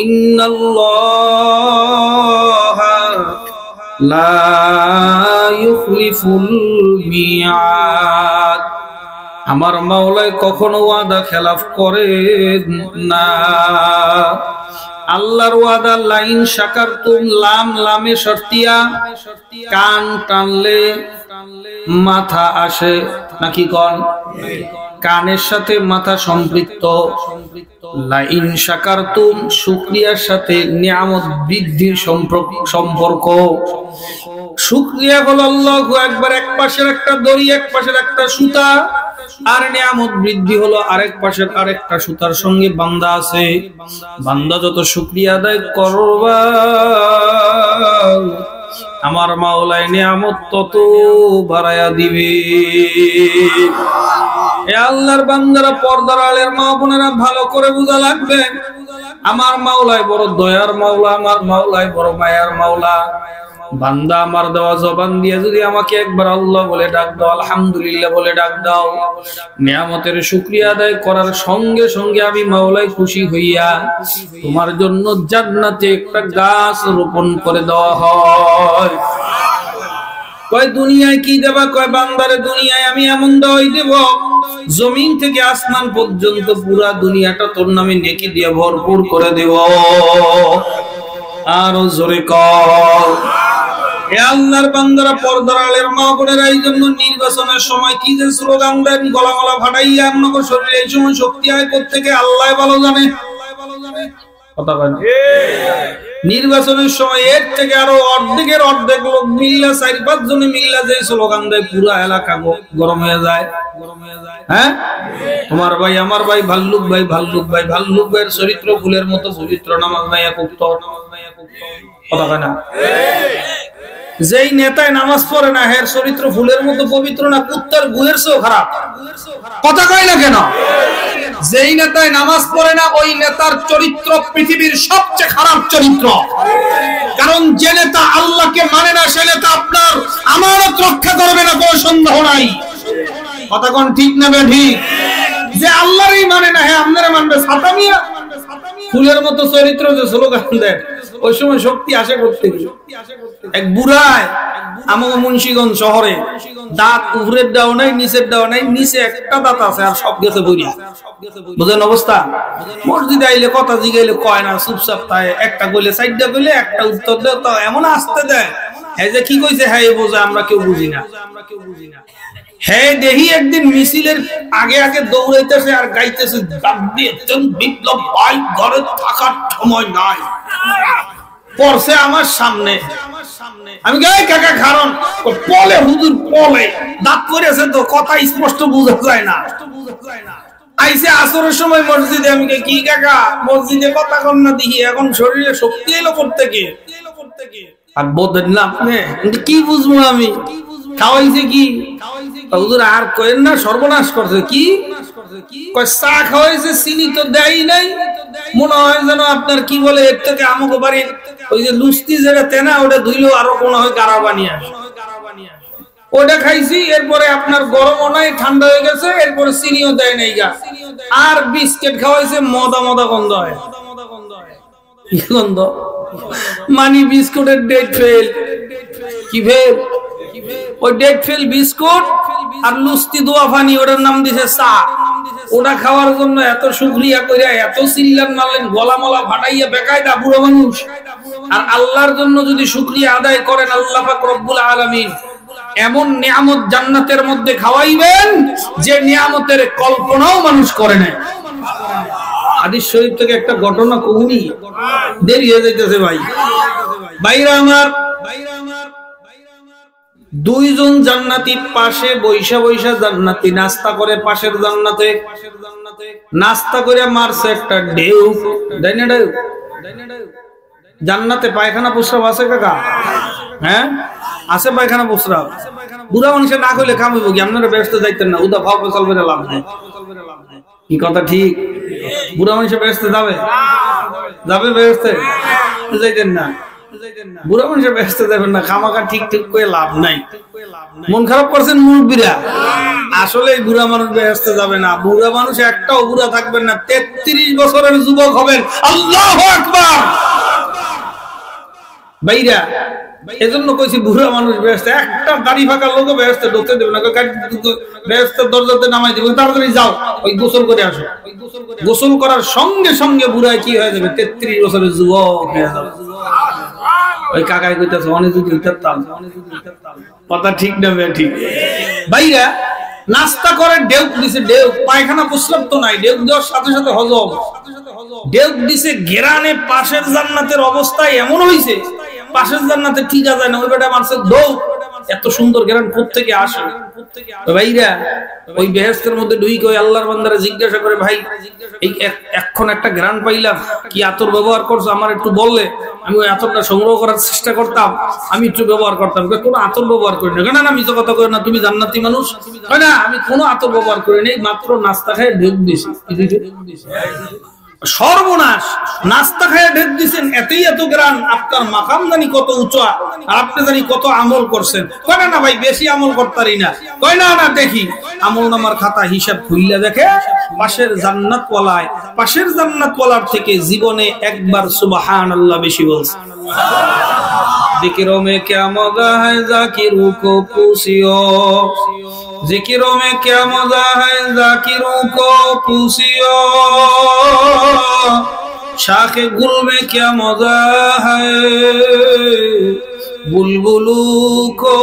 ইন্নাল্লাহা লা ইউখলিফুল মিআদ। আমার মাওলা কখনো ওয়াদা খেলাফ করেন না। আল্লাহর ওয়াদা লাইন শাকারতুম, লাম লামে শর্তিয়া, কান টানলে মাথা আসে নাকি কন? কানের সাথে মাথা সম্পৃক্ত। লাইন শাকারতুম শুকরিয়ার সাথে নিয়ামত বৃদ্ধির সম্পর্ক। শুকরিয়া হলো আল্লাহু আকবার, এক পাশের একটা দড়ি, এক পাশের একটা সুতা, আর নিয়ামত বৃদ্ধি হলো আরেক পাশের আরেকটা সুতার সঙ্গে বান্দা আছে। বান্দা যত শুকরিয়া আদায় করবা আমার মাওলাই নিয়ামত তত বাড়ায়া দিবে। এ আল্লাহর বান্দারা, পর্দার আলের মা বোনেরা, ভালো করে বোঝা লাগবে। আমার মাওলাই বড় দয়ার মাওলা, আমার মাওলাই বড় মায়ার মাওলা। বান্দা আমার দেওয়া জবান দিয়ে যদি আমাকে একবার আল্লাহ বলে ডাক দাও, আলহামদুলিল্লাহ বলে ডাক দাও, নিয়ামতের শুকরিয়া আদায় করার সঙ্গে সঙ্গে আমি মাওলাই খুশি হইয়া তোমার জন্য জান্নাতে একটা গাছ রোপণ করে দেওয়া হয়। কয় দুনিয়ায় কি দেবা? কয় বান্দারে দুনিয়ায় আমি এমন দেওয়াই দেব, জমিন থেকে আসমান পর্যন্ত পুরা দুনিয়াটা তোর নামে নেকি দিয়ে ভরপুর করে দেব। আরো জোরে কর। এ আল্লাহর বান্দারা, পর্দার আলের মা বোনেরা, এই জন্য নির্বাচনের সময় কি যে স্লোগান দেন, গলা গলা ফাটাইয়া আপনার শরীরে এই সময় শক্তি আয় করতে গিয়ে আল্লাহ ভালো জানে। কথা বলেন। নির্বাচনের সময় এর থেকে আরো অর্ধেকের অর্ধেক লোক মিল্লা, 4-5 জনে মিল্লা যে স্লোগান দেয়, পুরা এলাকা গরম হয়ে যায়। হ্যাঁ, তোমার ভাই আমার ভাই, ভাল্লুক ভাই, ভাল্লুক ভাই, ভাল্লুক ভাইয়ের চরিত্র ফুলের মতো পবিত্র, নামাজ নাই এক উক্ত। কথা কয় না? যেই নেতায় নামাজ পড়ে না, হের চরিত্র ফুলের মতো পবিত্র না, কুত্তার গুয়ের চেয়েও খারাপ। কথা কয় না কেন? যেই নেতায় নামাজ পড়ে না, ওই নেতার চরিত্র পৃথিবীর সবচেয়ে খারাপ চরিত্র। কারণ যে নেতা আল্লাহকে মানে না, সে নেতা আপনার আমানত রক্ষা করবে না, কোনো সন্দেহ নাই। কথা কোন ঠিক না ঠিক? যে আল্লাহরই মানে না, হ্যাঁ আপনারা মানবে সাতামিয়া ফুলের মতো চরিত্র যে স্লোগান দেয়, ওই সময় শক্তি আসে করতে। এক বুড়ায় আমাকে মুন্সিগঞ্জ শহরে দাঁত উপরের দাও নাই, নিচের দাও নাই, নিচে একটা দাঁত আছে আর সব গেছে বইয়া। বুঝেন অবস্থা? মসজিদে আইলে কথা জিগাইলে কয় না, চুপচাপ তাই একটা কইলে 4টা কইলে একটা উত্তর দেয়, তো এমন আসতে দেয় এই যে কি কইছে হ্যাঁ এই বোঝা, আমরা কেউ বুঝি না। হ্যাঁ দেখি একদিন মিছিলের আগে আগে দৌড়াইতেছে আর গাইতেছে, বিপ্লব ভাই ঘরে থাকার সময় নাই। পড়ছে আমার সামনে, আমি গাই কাকা কারণ পলে হুজুর পলে দাঁত করেছে তো কথা স্পষ্ট বোঝা যায় না। আইসে আসরের সময় মসজিদে, আমি কি কাকা মসজিদে কথা কন না দেখি, এখন শরীরে শক্তি এলো করতে গিয়ে। আর বোধেন না আপনি কি বুঝবো আমি, খাওয়াইছে কি হুজুর আর কইেন না, সর্বনাশ করছে। কি কয় চা খাওয়াইছে, চিনি তো দেয় নাই, মনে হয় যেন আপনার কি বলে এর থেকে আমাকে বাড়ির ওই যে লুস্তি যেটা তেনা, ওটা ধুইলেও আরো মনে হয় গাড়া বানিয়ে আসে। ওটা খাইছি, এরপরে আপনার গরমও নাই, ঠান্ডা হয়ে গেছে, এরপরে চিনিও দেয় নাই গা। আর বিস্কিট খাওয়াইছে, মদা মদা গন্ধ হয়। কি গন্ধ? মানে বিস্কুটের ডেট ফেল। কি ফেল? ওই ডেট ফেল বিস্কুট আর লুস্তি দোয়া পানি, ওটার নাম দিছে চা। ওটা খাওয়ার জন্য এত শুকরিয়া কইরা এত চিল্লান মারলেন, গলা মলা ফাটাইয়া বেকায়দা বুড়ো মানুষ। আর আল্লাহর জন্য যদি শুকরিয়া আদায় করেন, আল্লাহ পাক রব্বুল আলামিন এমন নিয়ামত জান্নাতের মধ্যে খাওয়াইবেন যে নিয়ামতের কল্পনাও মানুষ করে না। হাদিস শরীফ থেকে একটা ঘটনা কহুনি, দেরি হয়ে যাইতেছে ভাই। ভাইরা আমার, দুইজন জান্নাতি পাশে বৈশা বৈশা জান্নাতি নাস্তা করে, পাশের জান্নাতে নাস্তা করে মারছে একটা ঢেউ। জান্নাতে পায়খানা প্রস্রাব আছে কাকা? হ্যাঁ আছে পায়খানা প্রস্রাব। বুড়া মানুষের না কইলে কাম হইব কি? আপনারা ব্যস্ত যাইতেন না, উদা ভাব ফসল করে লাভ নেই। কি কথা ঠিক? বুড়া মানুষের ব্যস্ত যাবে? যাবে ব্যস্ত যাইতেন না। বুড়া মানুষের বেহেশতে যাবেন না, খামাখা ঠিক ঠিক করে লাভ নাই। মন খারাপ করছেন মুরব্বীরা, আসলে বুড়া মানুষ বেহেশতে যাবে না। বুড়া মানুষ একটাও বুড়া থাকবেন না, 33 বছরের যুবক হবেন। আল্লাহু আকবার। ভাইরা এজন্য কইছি বুড়া মানুষ বেহেশতে, একটা দাড়ি ফাঁকা লোক বেহেশতে ঢুকতে দেবে না। বেহেশতের দরজাতে নামাই দিবেন, তাড়াতাড়ি যাও ওই গোসল করে আসো। গোসল করার সঙ্গে সঙ্গে বুড়ায় কি হয়ে যাবে, 33 বছরের যুবক হয়ে যাবে। ওই কাকাই কইতাছে অনেক যদি উঠাতাম, কথা ঠিক না ঠিক? ভাইরা নাস্তা করে ডেউক দিছে, ডেউক পায়খানা প্রস্রাব তো নাই, ডেউক দেওয়ার সাথে সাথে হজম। ডেউক দিছে গেরানে, পাশের জান্নাতের অবস্থা এমন হইছে, পাশের জান্নাতে ঠিক আছে না, ওই বেটা মারছে দৌড়। এত সুন্দর গেরান কোত্থেকে আসে? ভাইরা ওই বেহেশতের মধ্যে ঢুকে ওই আল্লাহর বান্দারা জিজ্ঞাসা করে, ভাই এই এখন একটা গ্রান পাইলাম, কি আতর ব্যবহার করছো আমার একটু বললে আমি ওই আতরটা সংগ্রহ করার চেষ্টা করতাম, আমি একটু ব্যবহার করতাম। কোনো আতর ব্যবহার করি না। না আমি তো কথা কই না, তুমি জান্নাতি মানুষ। হয় না, আমি কোনো আতর ব্যবহার করি নাই, মাত্র নাস্তা খেয়ে ঢেক দিছি। সর্বনাশ, নাস্তা খেয়ে ঢেক দিছেন, এতই এত গ্রান, আপনার মাকাম জানি কত উঁচা, আর আপনি জানি কত আমল করছেন। কয় না ভাই বেশি আমল করতারি না। কয় না দেখি আমল নামার খাতা হিসাব খুইলা দেখে, পাশের জান্নাতওয়ালায়, পাশের জান্নাতওয়ালার থেকে জীবনে একবার সুবহানাল্লাহ বেশি বলছে। जिक्रों में क्या मजा है जाकिरों को पूछियो, जिक्रों में क्या मजा है जाकिरों को पूछियो, शाखे गुल में क्या मजा है बुलबुलू को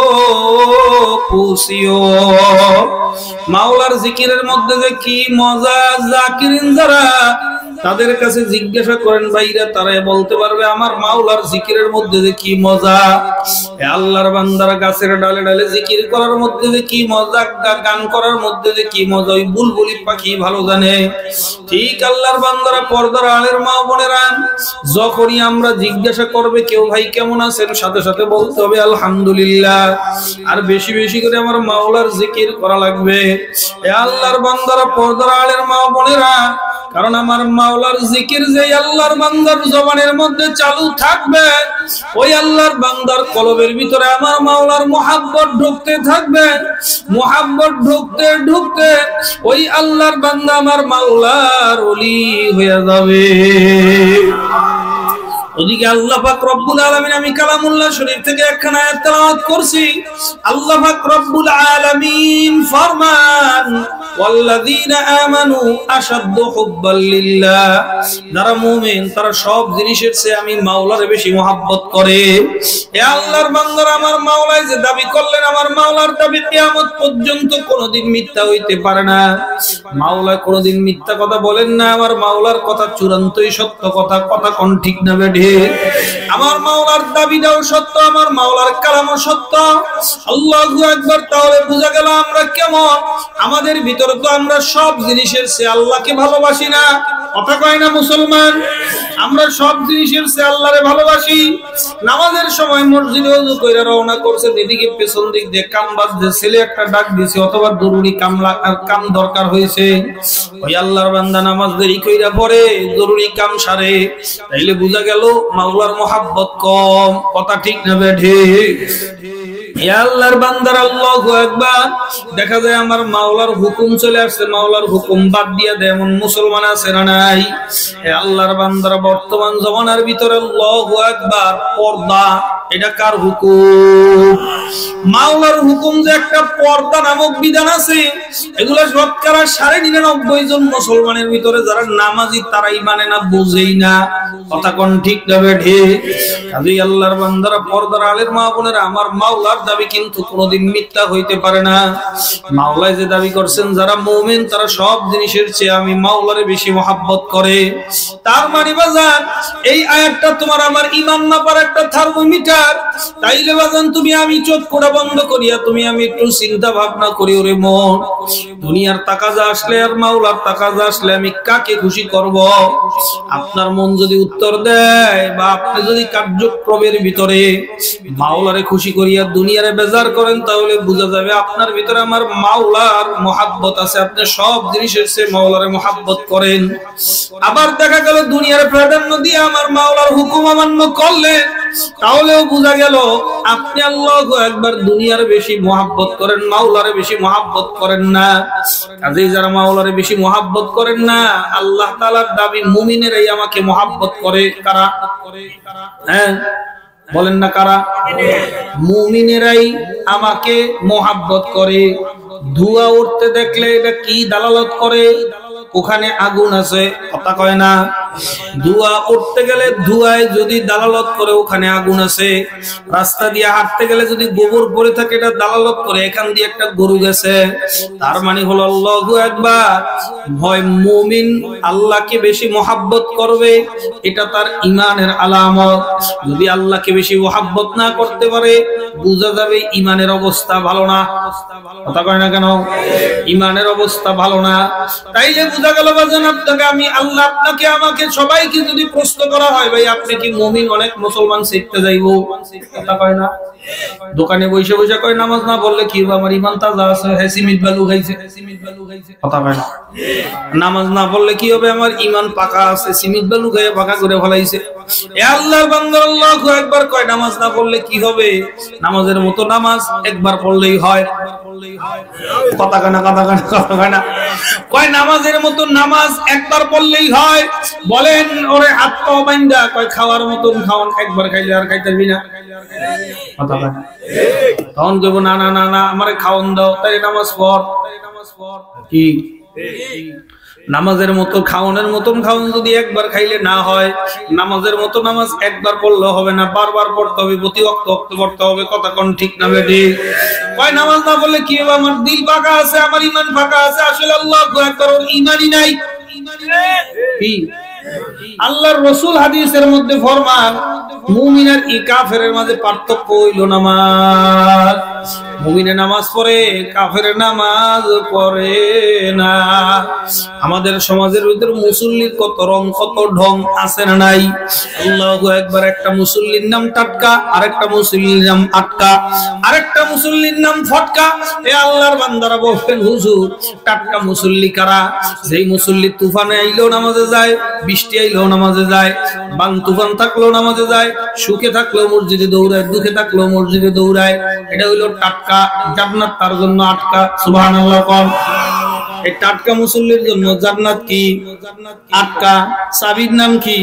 पूछियो। মাওলার জিকিরের মধ্যে যে কি মজা, জাকিরিন যারা তাদের কাছে জিজ্ঞাসা করেন ভাইরা, তারাই বলতে পারবে আমার মাওলার জিকিরের মধ্যে যে কি মজা। আল্লাহর বান্দারা গাছের ডালে ডালে জিকির করার মধ্যে যে কি মজা, গান করার মধ্যে যে কি মজা, ওই বুলবুলি পাখি ভালো জানে। ঠিক আল্লাহর বান্দারা, পর্দার আলের মা বোনেরা, যখনই আমরা জিজ্ঞাসা করবে কেউ ভাই কেমন আছেন, সাথে সাথে বলতে হবে আলহামদুলিল্লাহ। আর বেশি বেশি করে আমার মাওলার জিকির করা লাগবে। আল্লাহর বান্দারা, পর্দার আলের মা বোনেরা, কারণ আমার মাওলার জিকির যে আল্লাহর বান্দার জবানের মধ্যে চালু থাকবে, ওই আল্লাহর বান্দার কলবের ভিতরে আমার মাওলার মুহাব্বত ঢুকতে থাকবে। মুহাব্বত ঢুকতে ঢুকতে ওই আল্লাহর বান্দা আমার মাওলার ওলি হয়ে যাবে। ওদিকে আল্লাহ পাক রব্বুল আলামিন, আমি কালামুল্লাহ শরীফ থেকে একখানা আয়াত তেলাওয়াত করছি। আল্লাহ পাক রব্বুল আলামিন ফরমান, ওয়াল্লাযীনা আমানু আশাদ্দু হুব্বাল লিল্লাহ, যারা মুমিন তারা সব জিনিসের চেয়ে আমি মাওলার বেশি মহব্বত করে। হে আল্লাহর বান্দারা, আমার মাওলাই যে দাবি করলেন, আমার মাওলার দাবি কিয়ামত পর্যন্ত কোনোদিন মিথ্যা হইতে পারে না। মাওলা কোনোদিন মিথ্যা কথা বলেন না। আমার মাওলার কথা চূড়ান্তই সত্য কথা। কথা কোন ঠিক না বেঠে? আমার মাওলার দাবিটাও সত্য, আমার মাওলার কালামও সত্য। আল্লাহু আকবার। তাহলে বোঝা গেল আমরা কেমন। আমাদের ভিতরে তো আমরা সব জিনিসের চেয়ে আল্লাহকে ভালোবাসি না। কথা কয় না মুসলমান? আমরা সব জিনিসের চেয়ে আল্লাহরে ভালোবাসি। নামাজের সময় মসজিদে ওযু কইরা রওনা করছে, এদিকে পেছন দিক দিয়ে কাম বাজছে, ছেলে একটা ডাক দিছে অথবা জরুরি কাম দরকার হয়েছে, ওই আল্লাহর বান্দা নামাজ দেরি কইরা পড়ে, জরুরি কাম সারে, তাইলে বোঝা গেল মাওলার মহব্বত কম। কথা ঠিক না বেঠে? আল্লাহর বান্দার আল্লাহু আকবার। দেখা যায় আমার মাওলার হুকুম চলে আসছে, মাওলার হুকুম বাদ দিয়া দেয় এমন মুসলমান আছে না নাই? আল্লাহর বান্দারা বর্তমান জমানার ভিতরে আল্লাহু আকবার, পর্দা এটা কার হুকুম? মাওলার হুকুম যে একটা পর্দা নামক বিধান আছে, এগুলা শতকরা 99.5 জন মুসলমানের ভিতরে যারা নামাজি তারাই মানে না, বুঝেই না। কথা কোন ঠিক না বেঠে? কাজেই আল্লাহর বান্দারা, পর্দার আলের মা বোনেরা, আমার মাওলার দাবি কিন্তু কোনোদিন মিথ্যা হইতে পারে না। মাওলা যে দাবি করছেন যারা মুমিন তারা সব জিনিসের চেয়ে আমি মাওলারে বেশি মহব্বত করে। তার মানে বাজান এই আয়াতটা তোমার আমার ঈমান মাপার একটা থার্মোমিটার। তাইলে বাজান তুমি আমি চোখ কোড়া বন্ধ করিয়া তুমি আমি একটু চিন্তা ভাবনা করি, ওরে মন, দুনিয়ার তাকাজা আসলে আর মাওলার তাকাজা আসলে আমি কাকে খুশি করব? আপনার মন যদি উত্তর দেয় বা আপনি যদি কার্যক্রমের ভিতরে মাওলারে খুশি করিয়া দুনিয়ারে বেজার করেন, তাহলে বোঝা যাবে আপনার ভিতরে আমার মাওলার মহব্বত আছে। আপনি সব জিনিসের চেয়ে মাওলারে মহব্বত করেন। আবার দেখা গেল দুনিয়ার প্রাধান্য দিয়ে আমার মাওলার হুকুম অমান্য করলেন, তাহলেও বোঝা গেল আপনি আল্লাহু আকবার দুনিয়ার বেশি মহব্বত করেন, মাওলারে বেশি মহব্বত করেন না। কাজেই যারা মাওলারে বেশি মহব্বত করেন না, আল্লাহ তাআলার দাবি মুমিনেরাই আমাকে মহব্বত করে। কারা? হ্যাঁ বলেন না কারা? মুমিনেরাই আমাকে মহব্বত করে। ধোঁয়া উঠতে দেখলে এটা কি দালালত করে? ওখানে আগুন আছে, কথা কয় না। ধোঁয়া উঠতে গেলে ধোঁয়ায় যদি দালালত করে ওখানে আগুন আছে। রাস্তা দিয়ে হাঁটতে গেলে যদি গোবর পড়ে থাকে এটা দালালত করে এখান দিয়ে একটা গরু গেছে। তার মানে হলো আল্লাহু আকবার, হয় মুমিন আল্লাহকে বেশি মহব্বত করবে, এটা তার ঈমানের আলামত। যদি আল্লাহকে বেশি মহব্বত না করতে পারে বোঝা যাবে ঈমানের অবস্থা ভালো না। কথা কয় না কেন? ঈমানের অবস্থা ভালো না। তাইলে বোঝা গেল বাজান আপনাকে আমি আল্লাহ আপনাকে আমাকে সবাইকে যদি প্রশ্ন করা হয় ভাই আপনি কি মুমিন, অনেক মুসলমান শিখতে যাইবো। কথা কয় না? দোকানে বসে বসে কয় নামাজ না পড়লে কি হবে, আমার ঈমান তাজা আছে, হ্যাঁ সিমিট বালু খাইছে। কথা কয় না? নামাজ না পড়লে কি হবে, আমার ঈমান পাকা আছে, সিমিট বালু খাইয়ে পাকা করে ফলাইছে। এ আল্লাহর বান্দা আল্লাহু আকবার কয় নামাজ না পড়লে কি হবে? নামাজের মতো নামাজ একবার পড়লেই হয়। কথা কয় না? কথা কয় না? কথা কয় না? কয় নামাজের মতো নামাজ একবার পড়লেই হয়। বলেন ওরে হাত পা বাইন্দা কয় খাওয়ার মতন খাওয়ান, একবার খাইলে আর খাইতে পারবি না। কথা কয় না? তখন কইব না না না না আমারে খাওয়ান দাও, তাই নামাজ পড়। কি নামাজের মতো খাওয়ানোর মতন খাওয়ান যদি একবার খাইলে না হয়, নামাজের মতো নামাজ একবার পড়লে হবে না, বারবার পড়তে হবে, প্রতি ওয়াক্ত পড়তে হবে। কথা কোন ঠিক না বেঠি? কয় নামাজ না পড়লে কি হবে, আমার দিল ফাঁকা আছে, আমার ঈমান ফাঁকা আছে। আসলে আল্লাহু আকবার ঈমানই নাই। কি আল্লাহর রাসূল হাদিসের মধ্যে ফরমান মুমিন আর কাফেরের মাঝে পার্থক্য হইল নামাজ। মুমিনে নামাজ পড়ে, কাফের নামাজ পড়ে না। আমাদের সমাজের ভিতর মুসল্লির কত রং কত ঢং আছে না নাই? আল্লাহু আকবার। একটা মুসল্লির নাম টাটকা, আরেকটা মুসল্লির নাম আটকা, আরেকটা মুসল্লির নাম ফটকা। এ আল্লাহর বান্দারা বলবেন হুজুর টাটকা মুসল্লি কারা? যেই মুসল্লি তুফানে আইলেও নামাজে যায়, বৃষ্টি আইলেও নামাজে যায়, বান তুফান থাকলেও নামাজে যায়, সুখে থাকলেও মসজিদে দৌড়ায়, দুঃখে থাকলেও মসজিদে দৌড়ায়। এটা হইলো টাটকা, জান্নাত তার জন্য আটকা। সুবহানাল্লাহ। কোন এই টাটকা মুসল্লির জন্য জান্নাত কি? আটকা। চাবির নাম কি?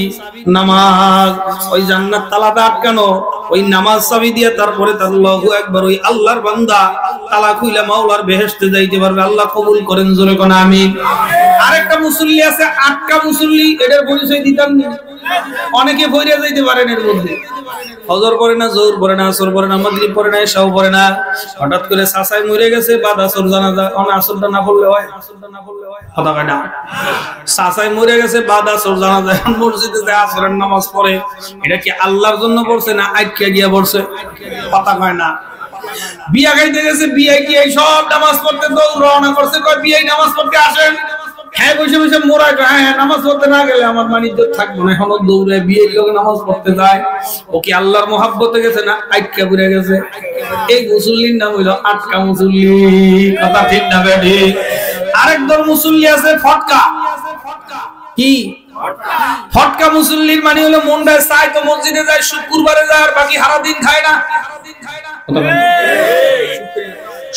নামাজ। ওই জান্নাত তালাটা আটকানো, ওই নামাজ চাবি দিয়ে তারপরে আল্লাহু আকবার ওই আল্লাহর বান্দা তালা খুইলা মাওলার বেহেশতে যাইতে পারবে। আল্লাহ কবুল করেন, জোরে কোন আমিন। আরেকটা মুসল্লি আছে আটকা মুসল্লি, এটার পরিচয় দিতাম না। অনেকে বইরা যাইতে পারেন এর মধ্যে, ফজর পড়ে না, যোহর পড়ে না, আসর পড়ে না, মাগরিব পড়ে না, এশাও পড়ে না। হঠাৎ করে চাচাই মরে গেছে, বাদ আসর জানাজা, আসরটা না পড়লে হয়? কথা কয় না? চাচাই মরে গেছে, বাদ আসর জানাজা, মসজিদে যায় আসরের নামাজ পড়ে। এটা কি আল্লাহর জন্য পড়ছে না আটকে গিয়া পড়ছে? কথা কয় না? বিয়া গাইতে গেছে, বিয়ে কি এই সব নামাজ পড়তে দৌড় রওনা করছে, কয় বিয়ে নামাজ পড়তে আসেন। হ্যাঁ বসে বসে মোরা হ্যাঁ নামাজ পড়তে না গেলে আমার মানিজ্য থাকবো না, এখনো দৌড়ে বিয়ের লোক নামাজ পড়তে যায়। ও কি আল্লাহর মহাব্বতে গেছে না আটকা পুড়ে গেছে? এই মুসল্লির নাম হইলো আটকা মুসল্লি। কথা ঠিক না বেঠি? আরেক দল মুসল্লি আছে ফটকা। কি ফটকা মুসল্লির মানে হলো মনটা চায় তো মসজিদে যায়, শুক্রবারে যায়, আর বাকি সারা দিন খায় না।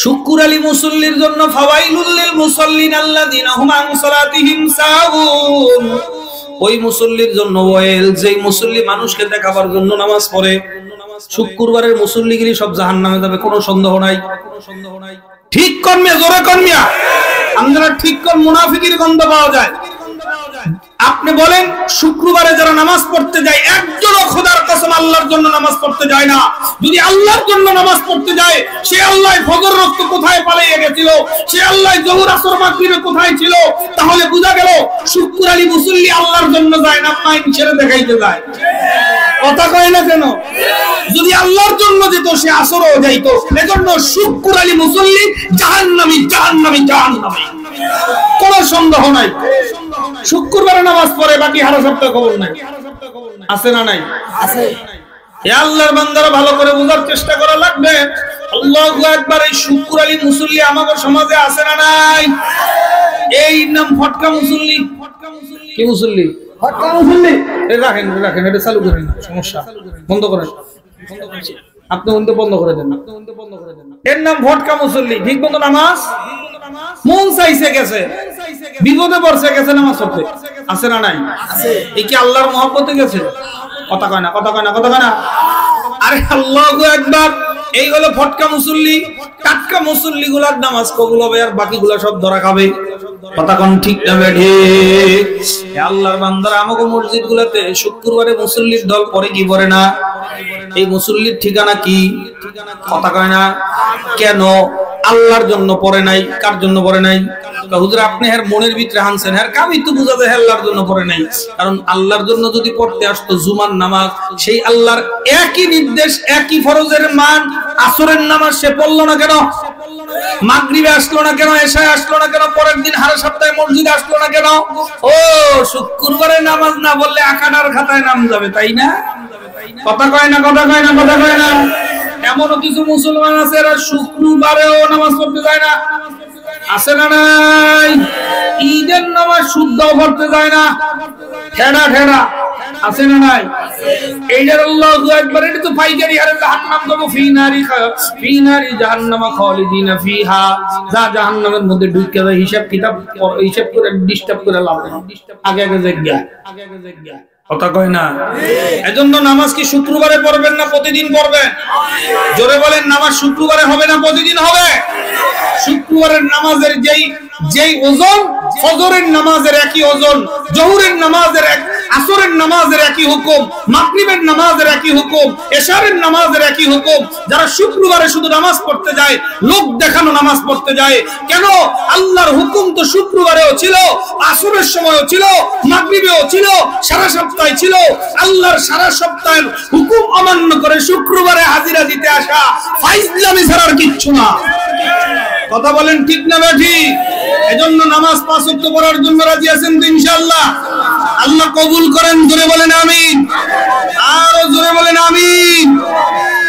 শুকুর আলী মুসল্লির জন্য ফাওয়াইলুল লিল মুসাল্লিন আল্লাযিনা হুম আন সালাতিহিম সাহুন। ওই মুসল্লির জন্য ওয়াইল, যেই মুসল্লি মানুষকে দেখাবার জন্য নামাজ পড়ে। শুক্রবারের মুসল্লিগিরি সব জাহান্নামে যাবে, কোনো সন্দেহ নাই। ঠিক কর্মে জোরে কর্মিয়া আমরা ঠিক কর, মুনাফিকের গন্ধ পাওয়া যায়। আপনি বলেন শুক্রবারে যারা নামাজ পড়তে যায় একজনও খোদার কসম আল্লাহর জন্য নামাজ পড়তে যায় না। যদি আল্লাহর জন্য নামাজ পড়তে যায়, সে আল্লাহ ফজর রক্ত কোথায় পালিয়ে গেছিল, সে আল্লাহ যোহর আসর মাগরিব কোথায় ছিল, তাহলে বোঝা গেল শুক্র আলী মুসল্লি আল্লাহর জন্য যায় না, মাইন ছেড়ে দেখাইতে যায়। কথা কয় না কেন? যদি আল্লাহর জন্য যেত সে আসরও যাইতো। এজন্য শুক্র আলী মুসল্লি জাহান্নামী, জাহান্নামী, জাহান্নামী, কোন সন্দেহ নাই। শুক্রবারে নামাজ পড়ে, বাকি হারা সপ্তাহ খবর নাই। আছে না নাই? আছে। হে আল্লাহর বান্দারা ভালো করে বোঝার চেষ্টা করা লাগবে। আল্লাহু আকবার। এই শুক্র আলী মুসল্লি আমাদের সমাজে আছে না নাই? এই নাম ফটকা মুসল্লি। কি মুসল্লি? ফটকা মুসল্লি রাখেন রাখেন, এটা চালু করেন, সমস্যা বন্ধ করেন, আপনি বন্ধ করে দেন, এর নাম ভটকা মুসল্লি। ঠিক মতো নামাজ মন চাইছে গেছে, বিপদে পড়ছে গেছে নামাজ পড়তে, আছে না নাই? এই কি আল্লাহর মহব্বতে গেছে? কথা কয় না, কথা কয় না, কথা কয় না। আরে আল্লাহু আকবার, এই হলো ফটকা মুসল্লি। টাটকা মুসল্লি গুলার নামাজ কবুল হবে, আর বাকিগুলা সব ধরা খাবে। কথা কোন ঠিক না ঠিক? আল্লাহর বান্দারা আমাকে মসজিদ গুলাতে শুক্রবারে মুসল্লির দল পড়ে কি পড়ে না? এই মুসল্লির ঠিকানা কি? কথা কয় না কেন? আল্লাহর জন্য পড়ে নাই। কার জন্য পড়ে নাই? হুজুর আপনি এর মনের ভিতরে হানছেন, এর কামি তো বুঝা যায় আল্লাহর জন্য পড়ে নাই। কারণ আল্লাহর জন্য যদি পড়তে আসতো জুমার নামাজ, সেই আল্লাহর একই নির্দেশ, একই ফরজের মান আসরের নামাজ সে পড়লো না কেন? মাগরিবে আসলো না কেন? এশায় আসলো না কেন? পরের দিন হারা সপ্তাহে মসজিদে আসলো না কেন? ও শুক্রবারে নামাজ না বললে আকাটার খাতায় নাম যাবে, তাই না? কথা কয় না, কথা কয় না, কথা কয় না। এমনও কিছু মুসলমান আছে এরা শুক্রবারেও নামাজ পড়তে যায় না, আছে না নাই? ঈদের নামাজ শুদ্ধ পড়তে যায় না, ঠেড়া ঠেড়া, আছে না নাই? এইটার আল্লাহু আকবার, এটা তো পাইকারি হারে জাহান্নাম দেবো, ফি নারি জাহান্নাম খালিদিনা ফিহা, যা জাহান্নামের মধ্যে ঢুকে যায়, হিসাব কিতাব হিসাব করে ডিস্টার্ব করে লাভ নেই, আগে আগে জায়গা। কথা কয় না। এজন্য নামাজ কি শুক্রবারে পড়বেন না প্রতিদিন পড়বেন? জোরে বলেন, নামাজ শুক্রবারে হবে না প্রতিদিন হবে? শুক্রবারের নামাজের যেই ওজন ফজরের নামাজের একই ওজন, জোহরের নামাজের আসরের নামাজের একই হুকুম, মাগরিবের নামাজের একই হুকুম, এশারের নামাজের একই হুকুম। যারা শুক্রবারে শুধু নামাজ পড়তে যায়, লোক দেখানো নামাজ পড়তে যায় কেন? আল্লাহর হুকুম তো শুক্রবারেও ছিল, আসরের সময়ও ছিল, মাগরিবেও ছিল, সারা সপ্তাহে ছিল। আল্লাহর সারা সপ্তাহের হুকুম অমান্য করে শুক্রবারে হাজিরা দিতে আসা ফাইজলামি ছাড়ার কিচ্ছু না। কথা বলেন ঠিক না ঠিক? এজন্য নামাজ 5 ওয়াক্ত পড়ার জন্য রাজি আছেন তো ইনশাআল্লাহ? আল্লাহ কবুল করেন, জোরে বলেন আমিন, আরো জোরে বলেন আমিন।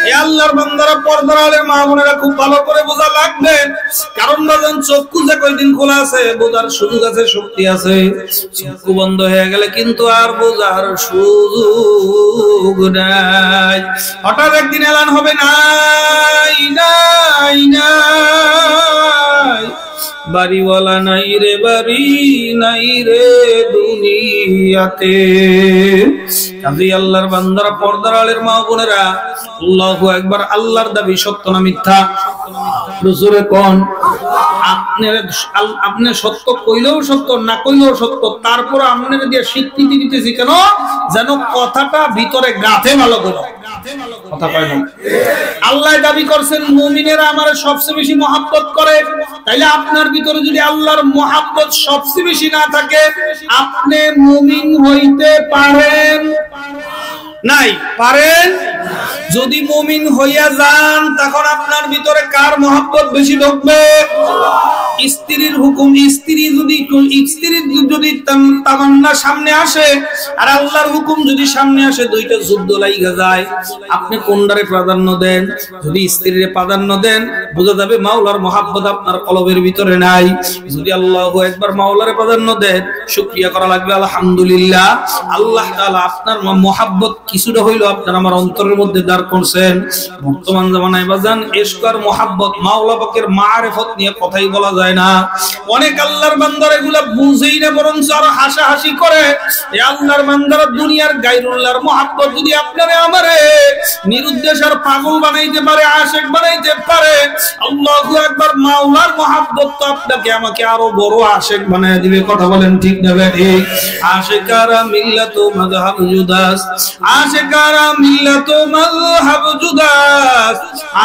এই আল্লাহর বান্দারা, পর্দার আলের মা বোনেরা খুব ভালো করে বোঝা লাগবে। কারণ বাজান চক্ষু যে কয়দিন খোলা আছে, বোঝার সুযোগ আছে, শক্তি আছে। চক্ষু বন্ধ হয়ে গেলে কিন্তু আর বোঝার সুযোগ নাই। হঠাৎ একদিন এলান হবে নাই নাই নাই, বাড়িওয়ালা নাই রে বাড়ি, নাই রে দুনিয়াতে। কাজী আল্লাহর বান্দারা, পর্দার আলের মা বোনেরা, আল্লাহু আকবার। আল্লাহর দাবি সত্য না মিথ্যা? জোরে কোন। আপনি সত্য কইলেও সত্য, না কইলেও সত্য, তারপর আপনারা দিয়ে স্বীকৃতি দিতেছি কেন? যেন কথাটা ভিতরে গাঁথে ভালো করে। কথা কয় না। আল্লাহ দাবি করছেন মুমিনেরা আমারে সবচেয়ে বেশি মহব্বত করে। তাইলে আপনার ভিতরে যদি আল্লাহর মহব্বত সবচেয়ে বেশি না থাকে, আপনি মুমিন হইতে পারেন নাই? পারেন? যদি মুমিন হইয়া যান, তখন আপনার ভিতরে কার মহব্বত বেশি ঢুকবে? স্ত্রীর হুকুম, স্ত্রীর যদি তামান্না সামনে আসে আর আল্লাহর হুকুম যদি সামনে আসে, দুইটা যুদ্ধ লাইগা যায়। আপনি কোনটারে প্রাধান্য দেন? যদি স্ত্রীরে প্রাধান্য দেন, বোঝা যাবে মাওলার মহব্বত আপনার কলবের ভিতরে নাই। যদি আল্লাহু আকবার মাওলারে প্রাধান্য দেন, শুকরিয়া করা লাগবে আলহামদুলিল্লাহ। আল্লাহ তাআলা আপনার মহব্বত কিছুটা হইলো আপনার আমার অন্তরের মধ্যে দাঁড় করছেন। বর্তমান জামানায় বাজান ইশক আর মহব্বত, মাওলা পাকের মারিফত নিয়ে কথাই বলা যায় না। অনেক আল্লাহর বান্দারা এগুলা বুঝেই না, বরং আর হাসাহাসি করে। এই আল্লাহর বান্দারা দুনিয়ার গায়রুল্লাহর মহব্বত যদি আপনারে আমারে নিরুদ্দেশ আর পাগল বানাইতে পারে, আশিক বানাইতে পারে, আল্লাহু আকবার, মাওলার মহব্বত তো আপনাকে আমাকে আরো বড় আশিক বানায় দিবে। কথা বলেন ঠিক না ঠিক? আশিকারা মিল্লাতু মাযহাব জুদাস, আশিকারা মিল্লাতু মাযহাব জুদাস,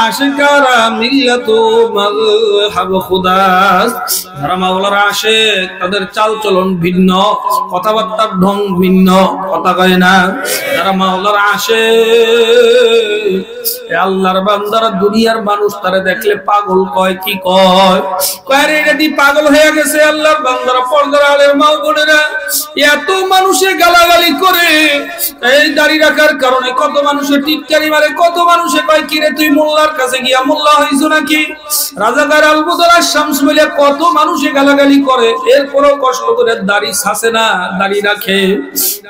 আশিকারা মিল্লাতু মাযহাব খুদাস। যারা মাওলার আশিক, তাদের চাল চলন ভিন্ন, কথাবার্তার ঢং ভিন্ন। কথা কয় না? যারা মাওলার আসে আল্লাহর বান্দারা দুনিয়ার মানুষ তারে দেখলে পাগল কয়, কি কয়, কয় রে এটি পাগল হয়ে গেছে। আল্লাহর বান্দারা পর্দার আলের মা বোনেরা এত মানুষে গালাগালি করে, এই দাড়ি রাখার কারণে কত মানুষে টিটকারি মারে, কত মানুষে কয় কিরে তুই মোল্লার কাছে গিয়া মোল্লা হইছো নাকি, রাজাদার আলবুদরা শামস বলে কত মানুষে গালাগালি করে, এরপরও কষ্ট করে দাড়ি ছাসে না, দাড়ি রাখে।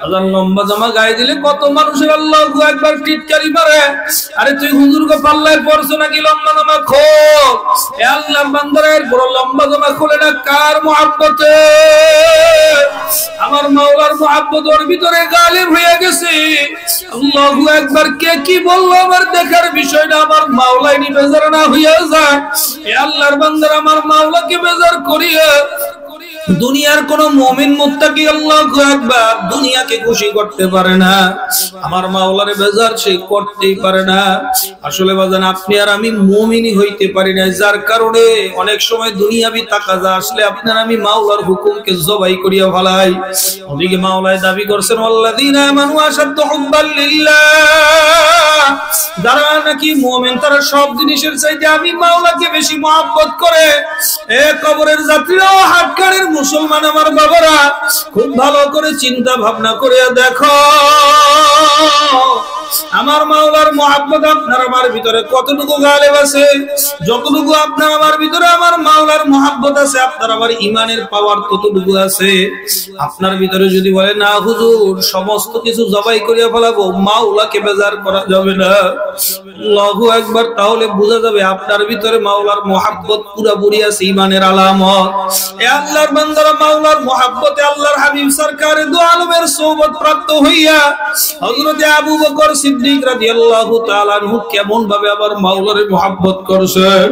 আজান লম্বা জামা গায়ে দিলে কত মানুষের আল্লাহু আকবার টিটকারি মারে, আরে তুই হুজুরকে পাল্লায় পড়ছো নাকি, লম্বা জামা খোল। এ আল্লাহর বান্দারা এরপর লম্বা জামা খুলে না কার মুহাব্বতে, আমার মাওলার মুহাব্বত ওর ভিতরে গালিব হয়ে গেছে। আল্লাহু আকবার, কে কি বললো আমার দেখার বিষয় না, আমার মাওলাই নি বেজার না হইয়া যায়। এ আল্লাহর বান্দারা আমার মাওলাকে বেজার করিয়া দুনিয়ার কোন মুমিন মুত্তাকি আল্লাহু আকবার দুনিয়াকে খুশি করতে পারে না, আমার মাওলারে বেজার সে করতেই পারে না। আসলে বাজান আপনি আর আমি মুমিনই হইতে পারি না, যার কারণে অনেক সময় দুনিয়াবি তাকাজা আসলে আপনার আমি মাওলার হুকুমকে জবাই করিয়া ফেলাই। ওদিকে মাওলায় দাবি করছেন আল্লাযীনা আমানু আশাদ্দু হুব্বাল লিল্লাহ, যারা নাকি মুমিন তারা সব জিনিসের চাইতে আমি মাওলাকে বেশি মহব্বত করে। এ কবরের যাত্রীরাও হাটকারের মুসলমান আমার বাবারা খুব ভালো করে চিন্তা ভাবনা করে দেখো, আমার মাওলার মহব্বত আপনার আমার ভিতরে কতটুকু গালেব আছে। যতটুকু আপনার আমার ভিতরে আমার মাওলার মহব্বত আছে, আপনার আমার ঈমানের পাওয়ার ততটুকু আছে। আপনার ভিতরে যদি বলে না হুজুর সমস্ত কিছু জবাই করিয়া ফেলাবো, মাওলাকে বেজার করা যাবে না, আল্লাহু আকবার, তাহলে বোঝা যাবে আপনার ভিতরে মাওলার মহব্বত পুরোপুরি আছে, ঈমানের আলামত। এ আল্লাহর বান্দারা মাওলার মহব্বতে আল্লাহর হাবিব সরকারে দু আলমের সোহবত প্রাপ্ত হইয়া হযরত আবু বকর সিদ্দিক রাদিয়াল্লাহু তাআলা আনহু কেমন ভাবে আবার মাওলারে মহব্বত করছেন।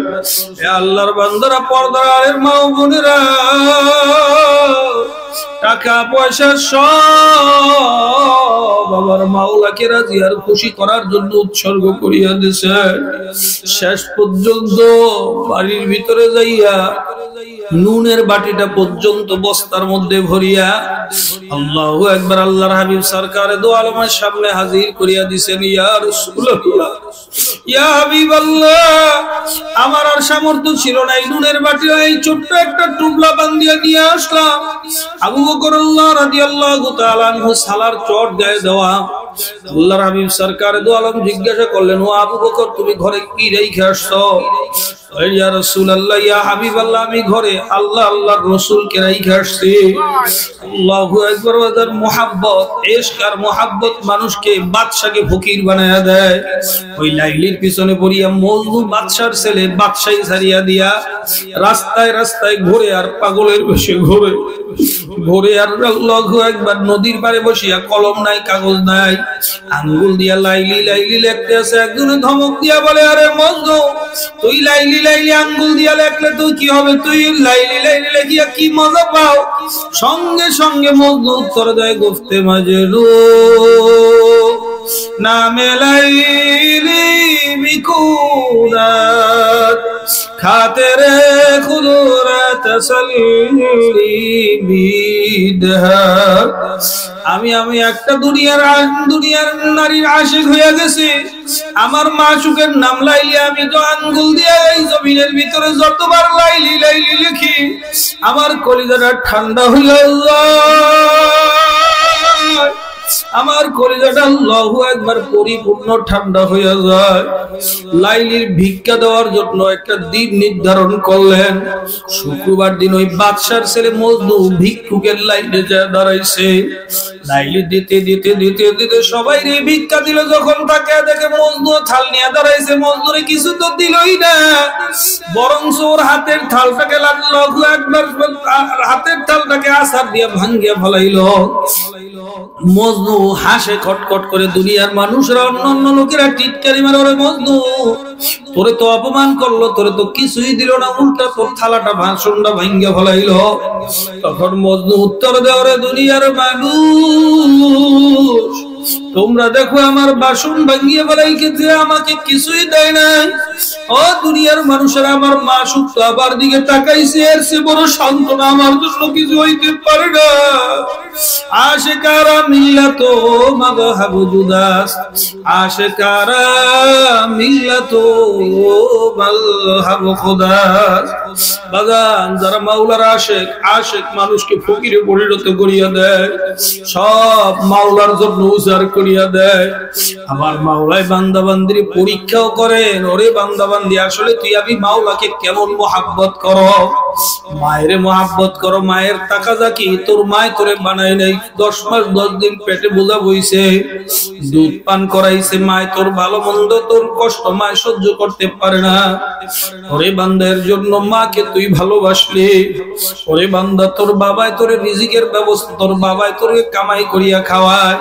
এ আল্লাহর বান্দারা পর্দার আলের মা ও বোনেরা টাকা পয়সা সব আমার মাওলাকে রাজি আর খুশি করার জন্য উৎসর্গ করিয়া দিয়েছে। শেষ পর্যন্ত বাড়ির ভিতরে যাইয়া নুনের বাটিটা পর্যন্ত বস্তার মধ্যে ভরিয়া আল্লাহু আকবার আল্লাহর হাবিব সরকারে দু আলমের সামনে হাজির করিয়া দিছেন। ইয়া রাসূলুল্লাহ, ইয়া হাবিবাল্লাহ, আমার আর সামর্থ্য ছিল না এই নুনের বাটি এই ছোট্ট একটা টুবলা বান্ধিয়া নিয়ে আসলাম। আবু বকর রাদিয়াল্লাহু তাআলা আনহু সালার চট গায়ে দেওয়া। আল্লাহর হাবিব সরকারে দু আলম জিজ্ঞাসা করলেন, ও আবু বকর তুমি ঘরে কি রেখে আসছো? ইয়া রাসূলুল্লাহ, ইয়া হাবিবাল্লাহ, আমি ঘরে আল্লাহ আল্লাহর রাসূলকে রেখে আসছি। আল্লাহু আকবার, ওদের মুহাব্বত ইশক আর মুহাব্বত মানুষকে বাদশাকে ফকির বানায়া দেয়। ওই লাইলির পিছনে পড়িয়া মজনু বাদশার ছেলে বাদশাই ছাড়িয়া দিয়া রাস্তায় রাস্তায় ঘুরে আর পাগলের বেশে ঘুরে ঘুরে আর আল্লাহু আকবার নদীর পাড়ে বসিয়া কলম নাই কাগজ নাই আঙ্গুল দিয়া লাইলি লাইলি লিখতে আছে। একজনে ধমক দিয়া বলে, আরে মজনু তুই লাইলি লাইলি আঙ্গুল দিয়া লেখলে তুই কি হবে, তুই লাইলি লাইলি লেখিয়া কি মজা পাও? সঙ্গে সঙ্গে মজনু উত্তর দেয়, গুফতে মাজনু নামে লাইলি বিকুরাত খাতেরে খুদুরা তাসাল্লি বিদহা। আমি একটা দুনিয়ার নারীর আশিক হয়ে গেছি। আমার মাশূকের নাম লাইলি, আমি তো আঙ্গুল দিয়ে এই জমিনের ভিতরে যতবার লাইলি লাইলি লিখি আমার কলিজাটা ঠান্ডা হইয়া যায়, আমার কলিজাটা আল্লাহু আকবার পরিপূর্ণ ঠান্ডা হয়ে যায়। লাইলির ভিক্ষা দেওয়ার জন্য একটা দিন নির্ধারণ করলেন। শুক্রবার দিন ওই বাদশার ছেলে মজনু ভিক্ষুকের লাইনে যা দাঁড়াইছে। লাইলি দিতে দিতে দিতে দিতে সবাই রে ভিক্ষা দিল। যখন তাকে দেখে মজনু থাল নিয়ে দাঁড়াইছে, মজনুরে কিছু তো দিলই না, বরং ওর হাতের থালটাকে আল্লাহু আকবার হাতের থালটাকে আছাড় দিয়ে ভাঙ্গিয়া ফেলাইলো। মজনু হাসে খটখট করে। দুনিয়ার মানুষরা অন্য লোকেরা টিটকারি মারে, ওরে মজনু তোরে তো অপমান করলো, তোরে তো কিছুই দিল না, উল্টা তোর থালাটা ভাষণটা ভাঙ্গিয়া ফেলাইলো। তখন মজনু উত্তর দেয়, ওরে দুনিয়ার মানুষ তোমরা দেখো আমার বাসন ভাঙ্গিয়ে ফেলাইছে, আমাকে কিছুই দেয় না। ও দুনিয়ার মানুষেরা, আমার মা সুপ্ত আবার দিকে তাকাইছে, এর চেয়ে বড় সান্ত্বনা আমার জন্য কিছু হইতে পারে না। আশিকারা মিল্লাতো মাযহাবু জুদাস, আশিকারা মিল্লাতো মাযহাবু খুদাস। বাগান যারা মাওলার আশিক, আশিক মানুষকে ফকিরে পরিণত করিয়া দেয়, সব মাওলার জন্য উজাড় করিয়া দেয়। আমার মাওলাই বান্দা বান্দির পরীক্ষাও করেন, ওরে বান্দা বান্দি আসলে তুই আমি মাওলাকে কেমন মহাব্বত করো। মায়ের মহাব্বত করো, মায়ের তাকাজা কি? তোর মায় তোরে বানাই নাই, 10 মাস 10 দিন পেটে বোঝা বইছে, দুধ পান করাইছে, মায় তোর ভালো মন্দ তোর কষ্ট মায় সহ্য করতে পারে না। ওরে বান্দার জন্য মাকে তুই ভালোবাসলি। ওরে বান্দা তোর বাবাই তোরে রিজিকের ব্যবস্থা, তোর বাবাই তোরে কামাই করিয়া খাওয়ায়,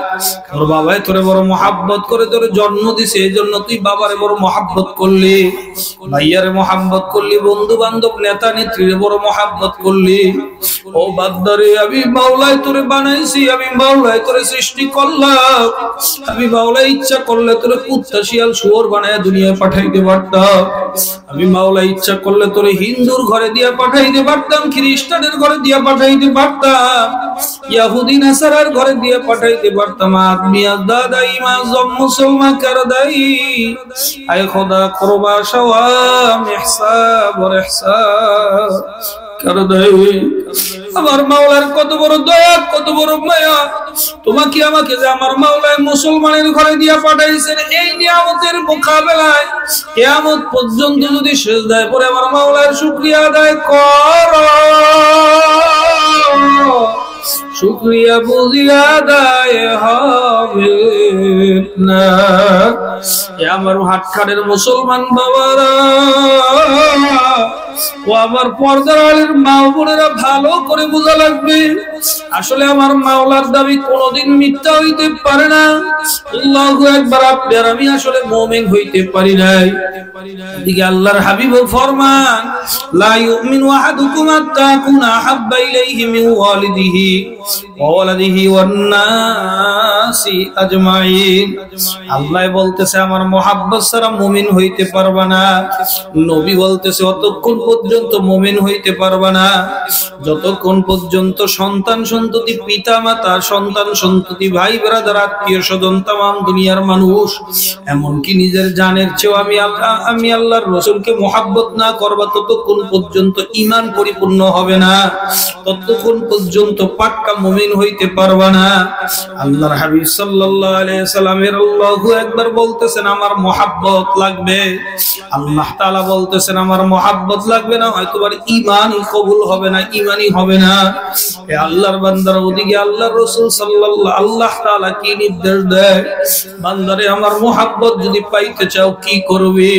তোর বাবাই তোরে বড় মহাব্বত করে তোরে জন্ম দিছে, এই জন্য তুই বাবারে বড় মহাব্বত করলি, ভাইয়ারে মহাব্বত করলি, বন্ধু বান্ধব নেতা নেত্রীরে বড় মহাব্বত করলি। ও বান্দারে, আমি মাওলাই তোরে বানাইছি, আমি মাওলাই তোরে সৃষ্টি করলাম, আমি মাওলাই ইচ্ছা করলে তোরে কুত্তা শিয়াল শুয়োর বানায় দুনিয়ায় পাঠাইতে পারতাম, আমি মাওলাই ইচ্ছা করলে তোরে হিন্দুর ঘরে দিয়া পাঠাইতে পারতাম, খ্রিস্টানের ঘরে দিয়া পাঠাইতে পারতাম, ইহুদি নাসারার ঘরে দিয়া পাঠাইতে পারতাম। আদমি আদাদা ইমাম মুসলমান কর দাই, আয় খোদা করবা সওয়াম ইহসাব ওয়া ইহসান কর দাই। আমার মাওলার কত বড় দয়া, কত বড় মায়া, তোমাকে আমাকে যে আমার মাওলায় মুসলমানের ঘরে দিয়া পাঠাইছেন, এই নিয়ামতের মোকাবেলায় কিয়ামত পর্যন্ত যদি সিজদায় পড়ে আমার মাওলার শুকরিয়া আদায় করো, শুকরিয়া বুঝিয়া আদায় হবে না। আমার হাটখানের মুসলমান বাবারা, ও আমার পর্দার আলীর মা বোনেরা, ভালো করে বোঝা লাগবে, আসলে আমার মাওলার দাবি কোনোদিন মিথ্যা হইতে পারে না। আল্লাহু আকবার, আপনি আর আমি আসলে মুমিন হইতে পারি নাই। এদিকে আল্লাহর হাবিব ফরমান, লা ইউমিনু আহাদুকুম হাত্তা কুনা হাব্বা ইলাইহি মিন ওয়ালিদিহি ওয়া ওয়ালাদিহি ওয়ান নাসি আজমাইন। আল্লাহ বলতেছে আমার মোহাব্বত ছাড়া মুমিন হইতে পারবা না। নবী বলতেছে অতক্ষণ পর্যন্ত মুমিন হইতে পারবা না যতক্ষণ পর্যন্ত সন্তান সন্ততি, পিতা মাতা, সন্তান সন্ততি, ভাই ব্রাদার, আত্মীয় স্বজন, তাম দুনিয়ার মানুষ, এমনকি নিজের জানের চেয়েও আমি আল্লাহর রাসূলকে মোহাব্বত না করবা ততক্ষণ পর্যন্ত ঈমান পরিপূর্ণ হবে না, ততক্ষণ পর্যন্ত পাক্কা মুমিন হইতে পারবা না। আল্লাহর হাবিব সাল্লাল্লাহু আলাইহি সাল্লামের আল্লাহু আকবার বলতেছেন আমার মোহাব্বত লাগবে, আল্লাহ তাআলা বলতেছেন আমার মোহাব্বত লাগবে না, হয়তো আর ঈমানই কবুল হবে না, ঈমানই হবে না। এ আল্লাহর বান্দারা, ওদিকে আল্লাহর রাসূল সাল্লাল্লাহু, আল্লাহ তাআলা কি নির্দেশ দেয়, বান্দারে আমার মোহাব্বত যদি পাইতে চাও কি করবে?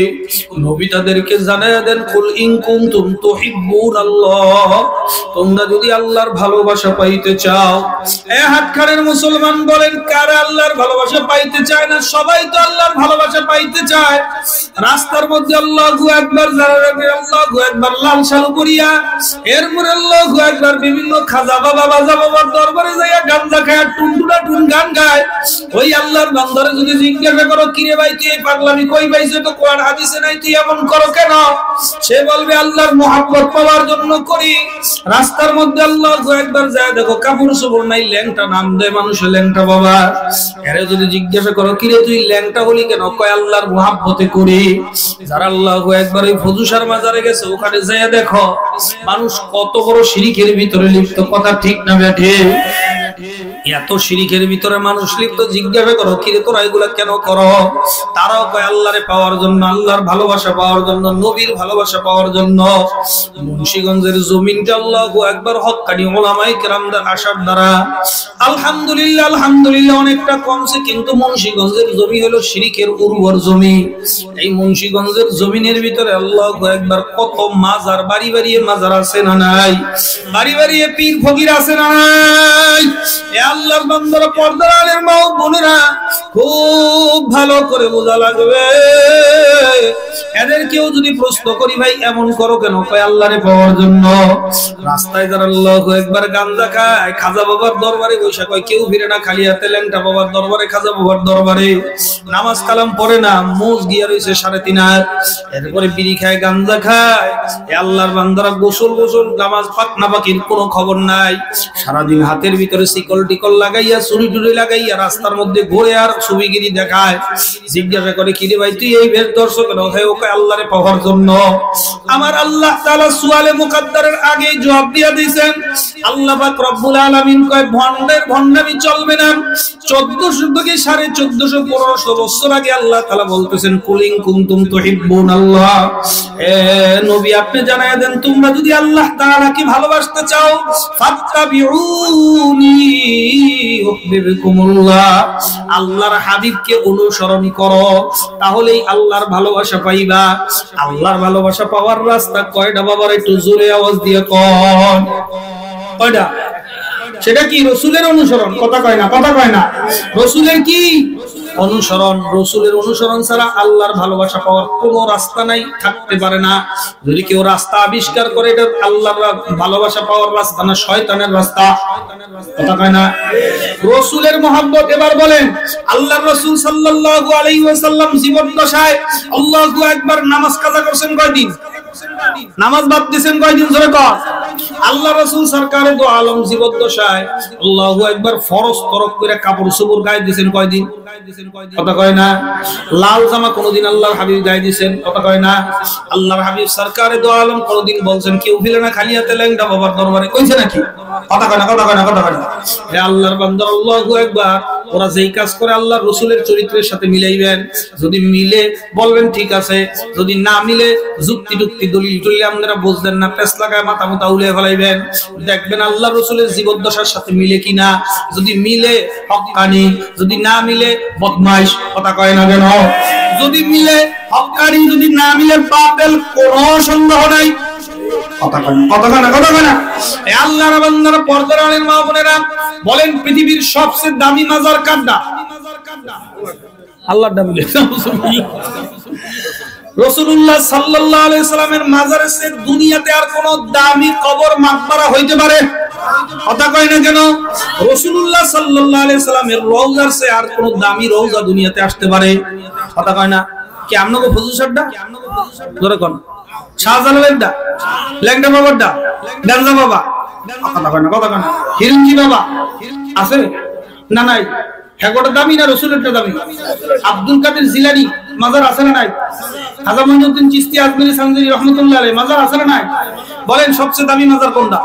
নবী তাদেরকে জানায়া দেন, কুল ইন কুনতুম তুহিব্বুনাল্লাহ, তোমরা যদি আল্লাহর ভালোবাসা পাইতে চাও। এ হাতখানের মুসলমান বলেন, কারা আল্লাহর ভালোবাসা পাইতে চায় না? সবাই তো আল্লাহর ভালোবাসা পাইতে চায়। রাস্তার মধ্যে আল্লাহু আকবার যারা রাখে, আল্লাহু আকবার লাল শালু করিয়া, এরপর আল্লাহু আকবার বিভিন্ন খাজা বাবা, বাজা বাবার দরবারে যাইয়া গাঞ্জা খায়, টুনটুনা টুন গান গায়। ওই আল্লাহর বান্দারে যদি জিজ্ঞাসা করো, কিরে ভাই তুই এই পাগলামি কই পাইছো, তো কোরআন হাদিসে নাই, তুই এমন করো কেন? সে বলবে আল্লাহর মোহাব্বত পাওয়ার জন্য করি। রাস্তার মধ্যে আল্লাহু আকবার যায় দেখো, কাপড় চোপড় নাই, ল্যাংটা নাম দেয় মানুষের ল্যাংটা বাবা। এরে যদি জিজ্ঞাসা করো, কিরে তুই ল্যাংটা বলি কেন? কয় আল্লাহর মোহাব্বতে করি। যারা আল্লাহু আকবার এই ফজুসার মাজারে গেছে, ওখানে যায় দেখো মানুষ কত বড় শিরকের ভিতরে লিপ্ত। কথা ঠিক না বেঠে? এত শিরকের ভিতরে মানুষ লিপ্ত। জিজ্ঞাসা করো, কিরে তোরা এগুলা কেন করো? তারাও কয় আল্লাহরে পাওয়ার জন্য, আল্লাহর ভালোবাসা পাওয়ার জন্য, নবীর ভালোবাসা পাওয়ার জন্য। মুন্সিগঞ্জের জমিনটা আল্লাহু আকবার হক্কানি উলামায়ে কেরামদের আশার দ্বারা আলহামদুলিল্লাহ, আলহামদুলিল্লাহ অনেকটা কমছে, কিন্তু মুন্সিগঞ্জের জমি হলো শিরকের উর্বর জমি। এই মুন্সিগঞ্জের জমিনের ভিতরে আল্লাহু আকবার কত মাজার, বাড়ি বাড়িয়ে মাজার আছে না নাই? বাড়ি বাড়িয়ে পীর ফকির আছে না নাই? আল্লাহর বান্দারা, পর্দার আলের মা ও বোনেরা, খুব ভালো করে বোঝা লাগবে। এদেরকেও যদি প্রশ্ন করি ভাই এমন করো কেন, কয় আল্লাহরে পাওয়ার জন্য। রাস্তায় যারা আল্লাহু আকবার গাঞ্জা খায়, খাজা বাবার দরবারে বসে কয় কেউ ফিরে না খালি হাতে, ল্যাংটা বাবার দরবারে, খাজা বাবার দরবারে নামাজ কালাম পড়ে না, মোজ গিয়া রয়েছে 3.5 হাত, এরপরে বিড়ি খায়, গাঞ্জা খায়। এ আল্লাহর বান্দারা গোসল নামাজ পাক না পাকির কোনো খবর নাই, সারাদিন হাতের ভিতরে শিকল টিকল লাগাইয়া, চুরি টুরি লাগাইয়া রাস্তার মধ্যে ঘুরে আর ছবিগিরি দেখায়। জিজ্ঞাসা করে কি রে ভাই তুই এই বেশ দর্শক ওকে আল্লাহরে পাওয়ার জন্য। আমার আল্লাহ তাআলা সুয়ালে মুকাদ্দারের আগে জবাব দিয়া দিয়েছেন। আল্লাহ পাক রব্বুল আলামিন কয় ভন্ডের ভন্ডামি চলবে না। 1400 থেকে 1450 বছর আগে আল্লাহ তাআলা বলতেছেন কুলিং কুনতুম তুহিব্বুনাল্লাহ, এ নবী আপনি জানায়া দেন তোমরা যদি আল্লাহ তাআলাকে ভালোবাসতে চাও ফাত্তাবিউনি ইউহিব্বুকুমুল্লাহ, আল্লাহর হাবিবকে অনুসরণ করো, তাহলেই আল্লাহর ভালোবাসা পাইবা। আল্লাহর ভালোবাসা পাওয়ার রাস্তা কয়টা বাবার একটু জোরে আওয়াজ দিয়ে কোন কয়টা? সেটা কি? রাসূলের অনুসরণ। কথা কয় না, কথা কয় না। রাসূলের কি অনুসরণ? রাসূলের অনুসরণ ছাড়া আল্লাহর ভালোবাসা পাওয়ার কোনো রাস্তা নাই, থাকতে পারে না। যদি কেউ রাস্তা আবিষ্কার করে এটা আল্লাহর ভালোবাসা পাওয়ার রাস্তা না, শয়তানের রাস্তা। কথা কয় না। রাসূলের মহব্বত। এবার বলেন আল্লাহর রাসূল সাল্লাল্লাহু আলাইহি ওয়াসাল্লাম জীবন দশায় আল্লাহু আকবার নামাজ কাজা করছেন কয়দিন? নামাজ বাদ দিয়েছেন কয়দিন? জোরে কর। আল্লাহ রাসূল সরকারে দো আলম জীবদ্দশায় আল্লাহু আকবার ফরজ তরক করে কাপড় চোপড় গায়ে দিয়েছেন কয়দিন? কথা কয় না। লাল জামা কোনদিন আল্লাহর হাবিব গায়ে দিয়েছেন? কথা কয় না। আল্লাহর হাবিব সরকারে দো আলম কোনদিন বলছেন কেউ ফিরে না খালি হাতে ল্যাংটা বাবার দরবারে? কইছে নাকি? কথা কয় না, কথা কয় না, কথা কয় না। হে আল্লাহর বান্দা আল্লাহু আকবার, ওরা যেই কাজ করে আল্লাহর রাসূলের চরিত্রের সাথে মিলাইবেন। যদি মিলে বলবেন ঠিক আছে, যদি না মিলে যুক্তি টুক্তি দলিল টলিল আপনারা বুঝলেন না, পেছ লাগায় মাথা মুতা উলিয়ে ফেলাইবেন। দেখবেন আল্লাহর রাসূলের জীবদ্দশার সাথে মিলে কিনা। যদি মিলে হক্কানি, যদি না মিলে বদমাইশ। কথা কয় না কেন? যদি মিলে হক্কানি, যদি না মিলে বাতিল, কোনো সন্দেহ নাই। কথা কয় না, কথা কয় না, কথা কয় না। এই আল্লাহর বান্দারা, পর্দার আলের মা বোনেরা, বলেন পৃথিবীর সবচেয়ে দামি মাজার কারটা? আল্লাহর দামি। রাসূলুল্লাহ সাল্লাল্লাহু আলাইহি সাল্লামের মাজারের চেয়ে দুনিয়াতে আর কোন দামি কবর মাকবারা হইতে পারে? কথা কয় না কেন? রাসূলুল্লাহ সাল্লাল্লাহু আলাইহি সাল্লামের রওজার চেয়ে আর কোন দামি রওজা দুনিয়াতে আসতে পারে? কথা কয় না। কি আমনগো ফজল সাহেবটা? ধরে কোন শাহজালালেরটা, ল্যাংটা বাবারটা, গাঞ্জা বাবা? কথা কয় না, কথা কয় না। হিরঞ্জি বাবা আছে না? নাই। হেগোটা দামি না রাসূলেরটা দামি? আব্দুল কাদের জিলানী মাজার আছে না নাই? খাজা মঈনুদ্দিন চিশতি আজমিরি সানজারি রাহমাতুল্লাহ আলাইহি মাজার আছে না নাই? বলেন সবচেয়ে দামি মাজার কোনটা?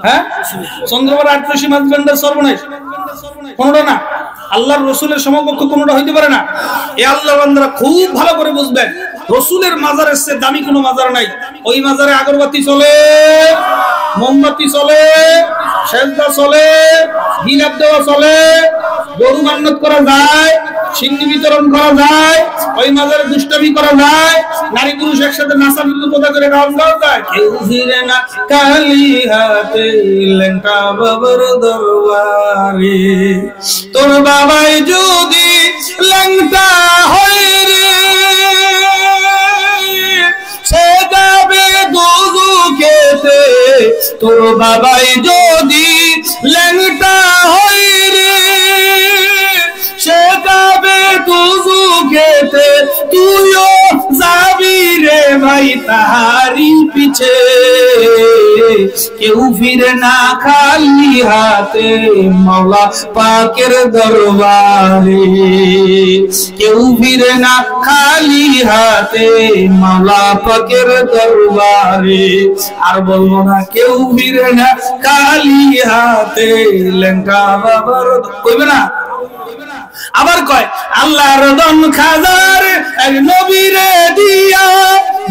হ্যাঁ, চন্দ্রবার আটরশি মাঝবান্ডার সর্বনাশ কোনটা না। আল্লাহর রাসূলের সমকক্ষ কোনটা হইতে পারে না। এই আল্লাহর বান্দারা খুব ভালো করে বুঝবেন, রাসূলের মাজারের চেয়ে দামি কোনো মাজার নাই। ওই মাজারে আগরবাতি চলে, মোমবাতি চলে, সেজদা চলে, গিলাপ দেওয়া চলে, গরু মান্নত করা যায়, সিন্নি বিতরণ করা যায়, ওই মাজারে দুষ্টামি করা যায়, নারী পুরুষ একসাথে নাচা বিরোধতা করে গান গাওয়া যায়। কেউ ফিরে না খালি হাতে, ল্যাংটা বাবার দরবারে। তোর বাবাই যদি ল্যাংটা হয় রে, সে যাবে দুজুকেতে। তোর বাবাই যদি ল্যাংটা হয় রে, সে যাবে দুজুকেতে। তুইও যাবি রে ভাই তাহারি পিছে। কেউ ফিরে না খালি হাতে, মাওলা পাকের দরবারে। কেউ ফিরে না খালি হাতে, মাওলা পাকের দরবারে। আর বলবো না কেউ ফিরে না খালি হাতে, ল্যাংটা বাবার। কইবে না? আবার কয় আল্লাহর দন খাজার এক নবীরে দিয়া,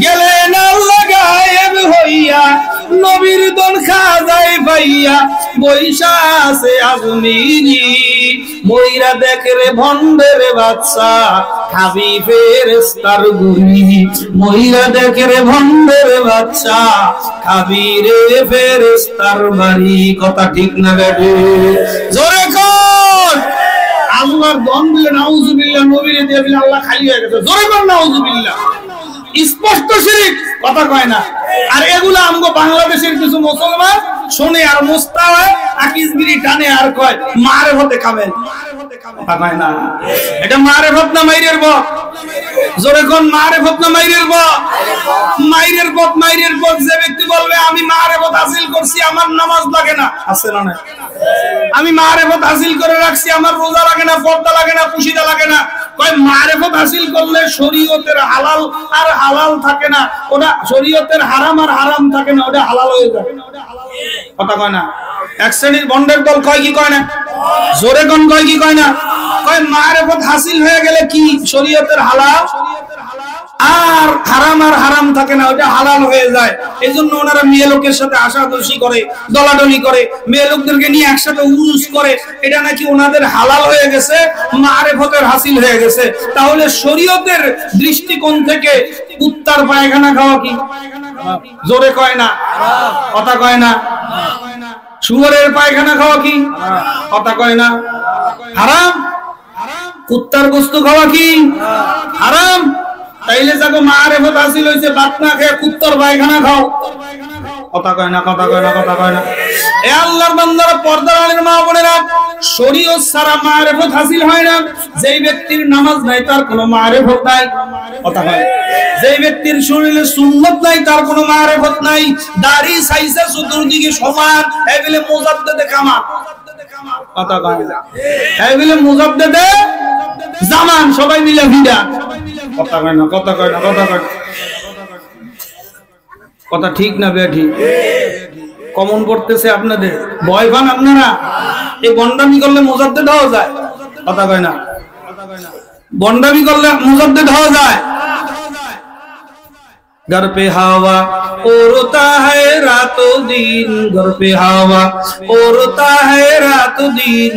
গেলেন আল্লাহ গায়েব হইয়া। নবীর দন খাজাই পাইয়া বৈশা আছে আজমিরি। মইরা দেখে রে ভন্ডের বাচ্চা, খাবি ফেরেশতার গুলি। মইরা দেখে রে ভন্ডের বাচ্চা, খাবি রে ফেরেশতার বাড়ি। কথা ঠিক না বেঠে? জোরে কর। আল্লাহর দন দিলে নাউজুবিল্লাহ, নবীরে দিয়ে দিলে আল্লাহ খালি হয়ে গেছে। জোরে কর নাউজুবিল্লাহ। স্পষ্ট শিরক, কথা কয় না। আর এগুলো আমগো বাংলাদেশের কিছু মুসলমান শুনে আর মুস্তা হয়, আকিজগিরি টানে আর কয় মারেফতে কামেল, কথা কয় না। এটা মারেফত না মাইরের পথ? জোরে কোন মারেফত না মাইরের পথ? মাইরের পথ, মাইরের পথ। যে ব্যক্তি বলবে আমি মারেফত হাসিল করছি, আমার নামাজ লাগে না, আছে না না? আমি মারেফত হাসিল করে রাখছি, আমার রোজা লাগে না, পর্দা লাগে না, পুশিদা লাগে না, কয় মারেফত হাসিল করলে শরীয়তের হালাল আর হালাল থাকে না, ওটা শরীয়তের হারাম আর হারাম থাকে না, ওটা হালাল হয়ে যায়, কথা কয় না। এক শ্রেণীর বন্ডের দল কয় কি কয় না? জোরে কোন কয় কি কয় না? কয় মারেফত হাসিল হয়ে গেলে কি শরীয়তের হালাল আর হারাম থাকে না, ওটা হালাল হয়ে যায়। এই জন্য ওনারা মেয়ে লোকের সাথে আশাদোষী করে, দলাদলি করে, মেয়ে লোকদেরকে নিয়ে একসাথে উরুস করে, এটা নাকি ওনাদের হালাল হয়ে গেছে, মারেফতের হাসিল হয়ে গেছে। তাহলে শরীয়তের দৃষ্টিকোণ থেকে কুত্তার পায়খানা খাওয়া কি? জোরে কয় না, কথা কয় না। শুয়োরের পায়খানা খাওয়া কি? কথা কয় না, হারাম। কুত্তার গোশত খাওয়া কি? হারাম। তাইলে যাকে মারেফত হাসিল হইছে, ভাত না খেয়ে কুত্তার পায়খানা খাও, কথা কয় না, কথা কয় না, কথা কয় না। এ আল্লাহর বান্দারা, পর্দার আলের মা বোনেরা, শরীয়ত ছাড়া মারেফত হাসিল হয় না। যেই ব্যক্তির নামাজ নাই তার কোনো মারেফত নাই, কথা হয়। যেই ব্যক্তির শরীরে সুন্নত নাই তার কোনো মারেফত নাই। দাড়ি সাইজে চতুর্দিকে সমান, এই বলে মুজাদ্দিদে কামাল, কথা কয় না। এই বলে মুজাদ্দিদে জামান, সবাই মিলে ভিড়া, কথা কয় না, কথা কয় না, কথা কয় না। কথা ঠিক না বেঠি? কমন পড়তেছে আপনাদের, ভয় পান আপনারা? এই বন্ডামি করলে মুজাদ্দিদ হওয়া যায়, কথা কয় না। বন্ডামি করলে মুজাদ্দিদ হওয়া যায়। घर पे हवा उड़ता है रातों दिन, घर पे हवा उड़ता है रातों दिन,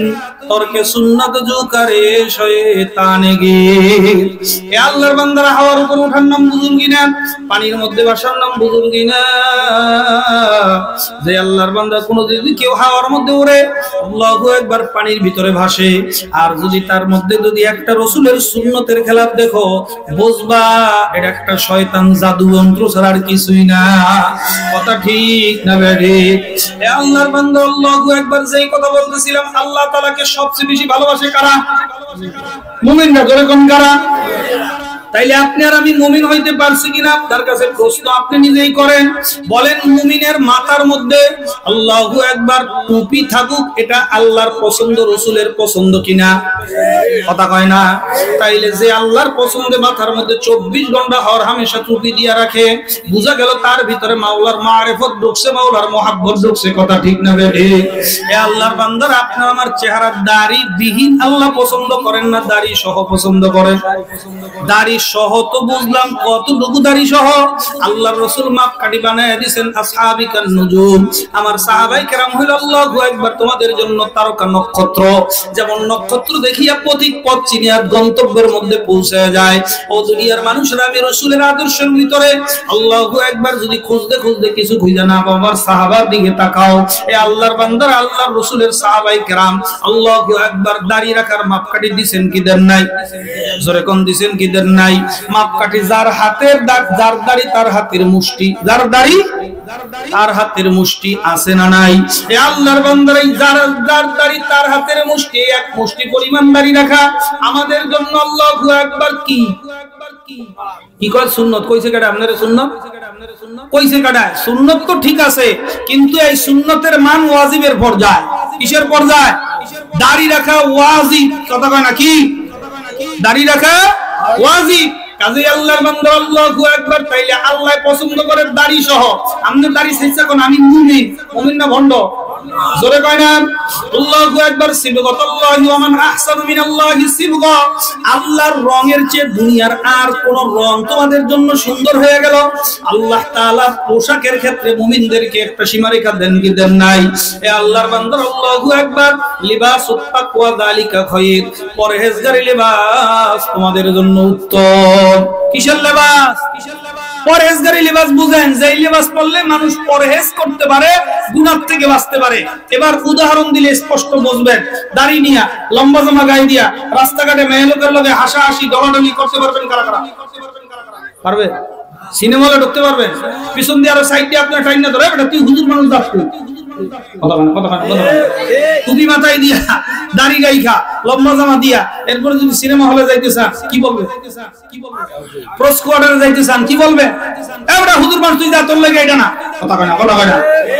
তরকে সুন্নাত জো করে শয়তানগির। এ আল্লাহর বান্দারা, হাওয়ার উপর ওঠার নাম বুঝুন কিনা? পানির মধ্যে ভাসার নাম বুঝুন কিনা? যে আল্লাহর বান্দা কোন যদি কেউ হাওয়ার মধ্যে ওড়ে, আল্লাহু আকবার, পানির ভিতরে ভাসে, আর যদি তার মধ্যে যদি একটা রাসূলের সুন্নতের খেলাফ দেখো, বুঝবা এটা একটা শয়তান জাদু যন্ত্র ছাড়া আর কিছুই না, কথা ঠিক না বেঠি? এ আল্লাহর বান্দা, আল্লাহু আকবার, যেই কথা বলতেছিলাম, আল্লাহ তাআলাকে সবচেয়ে বেশি ভালোবাসে কারা? মুমিনরা। জোরে কোন কারা? তাইলে আপনি আর আমি মুমিন হইতে পারছি কিনা তার কাছে প্রশ্ন আপনি নিজেই করেন। বলেন, মুমিনের মাথার মধ্যে আল্লাহু আকবার টুপি থাকুক, এটা আল্লাহর পছন্দ, রাসূলের পছন্দ কিনা? কথা কয় না। তাইলে যে আল্লাহর পছন্দে মাথার মধ্যে 24 ঘন্টা হর হামেশা টুপি দিয়া রাখে, বুঝা গেল তার ভিতরে মাওলার মারিফত ঢুকছে, মাওলার মহব্বত ঢুকছে, কথা ঠিক না বেঠি? এ আল্লাহর বান্দারা, আপনার আমার চেহারা দাড়ি বিহীন আল্লাহ পছন্দ করেন না, দাড়ি সহ পছন্দ করেন। দাড়ি সহ তো বুঝলাম, কতটুকু দাড়ি সহ? আল্লাহর রাসূল মাপকাঠি বানায় দিবেন, আসহাবিকান নুজুম, আমার সাহাবায়ে কেরাম হইল আল্লাহু আকবার তোমাদের জন্য তারকা নক্ষত্র। যেমন নক্ষত্র দেখিয়া পথিক পথ চিনিয়া গন্তব্যের মধ্যে পৌঁছে যায়, ও দুনিয়ার মানুষরা আমি রাসূলের আদর্শের ভিতরে আল্লাহু আকবার যদি খুঁজতে খুঁজতে কিছু খুঁজে না পাও, আমার সাহাবার দিকে তাকাও। এ আল্লাহর বান্দারা, আল্লাহর রাসূলের সাহাবায়ে কেরাম আল্লাহু আকবার দাড়ি রাখার মাপকাঠি দিবেন কি দেন নাই? জোরে কোন দিবেন কি দেন নাই? মাপকাঠি যার হাতের দাগ, যার দাড়ি তার হাতের মুষ্টি, যার দাড়ি তার হাতের মুষ্টি, আছে না নাই? এ আল্লাহর বান্দারা, যার দাড়ি তার হাতের মুষ্টি, এক মুষ্টি পরিমাণ দাড়ি রাখা আমাদের জন্য আল্লাহু আকবার কি কি কয়? সুন্নত। কইছে কাটা আপনারে? সুন্নত কইছে কাটা? সুন্নত তো ঠিক আছে, কিন্তু এই সুন্নতের মান ওয়াজিবের পর্যায়ে। কিসের পর্যায়ে? দাড়ি রাখা ওয়াজিব, কথা কয় না কি? দাড়ি রাখা ওয়াজিব। কাজে আল্লাহর বান্দা আল্লাহু আকবার, তাইলে আল্লাহ পছন্দ করে দাড়ি সহ। আপনি দাড়ি চাইছা কোন? আমি মুমিন। মুমিন না ভণ্ড? জোরে কয় না আল্লাহু আকবার। সিবগাতুল্লাহি ওয়া মান আহসানু মিনাল্লাহি সিবগা, আল্লাহর রঙের চেয়ে দুনিয়ার আর কোন রং তোমাদের জন্য সুন্দর হয়ে গেল। আল্লাহ তাআলা পোশাকের ক্ষেত্রে মুমিনদেরকে একটা সীমারেখা দেন কি দেন নাই? এ আল্লাহর বান্দা আল্লাহু আকবার, লিবাসুত তাকওয়া যালিকা খায়র, পরহেজগারি লিবাস তোমাদের জন্য উত্তম। কিসের লিবাস? পরহেজগারি লিবাস বুঝেন, যেই লিবাস পরলে মানুষ পরহেজ করতে পারে, গুনাহ থেকে বাঁচতে পারে। এবার উদাহরণ দিলে স্পষ্ট বুঝবেন। দাড়ি নিয়া, লম্বা জামা গায়ে দিয়া রাস্তাঘাটে মেয়ে লোকের লগে হাসাহাসি দলাদলি করতে পারবেন কারা কারা? পারবে? সিনেমা হলে ঢুকতে পারবেন, পিছন দিয়ে আরো সাইড দিয়ে আপনার টাইম না ধরে বেটা তুই হুজুর মানুষ যাস টুপি মাথায় দিয়া দাড়ি রাইখা লম্বা জামা দিয়া এরপরে যদি সিনেমা হলে যাইতে চান কি বলবে? প্রো স্কোয়াডে যাইতে চান কি বলবে? এবড়া হুজুর মানুষ তুই যা, তোর লাগে এটা না, কথা কয় না।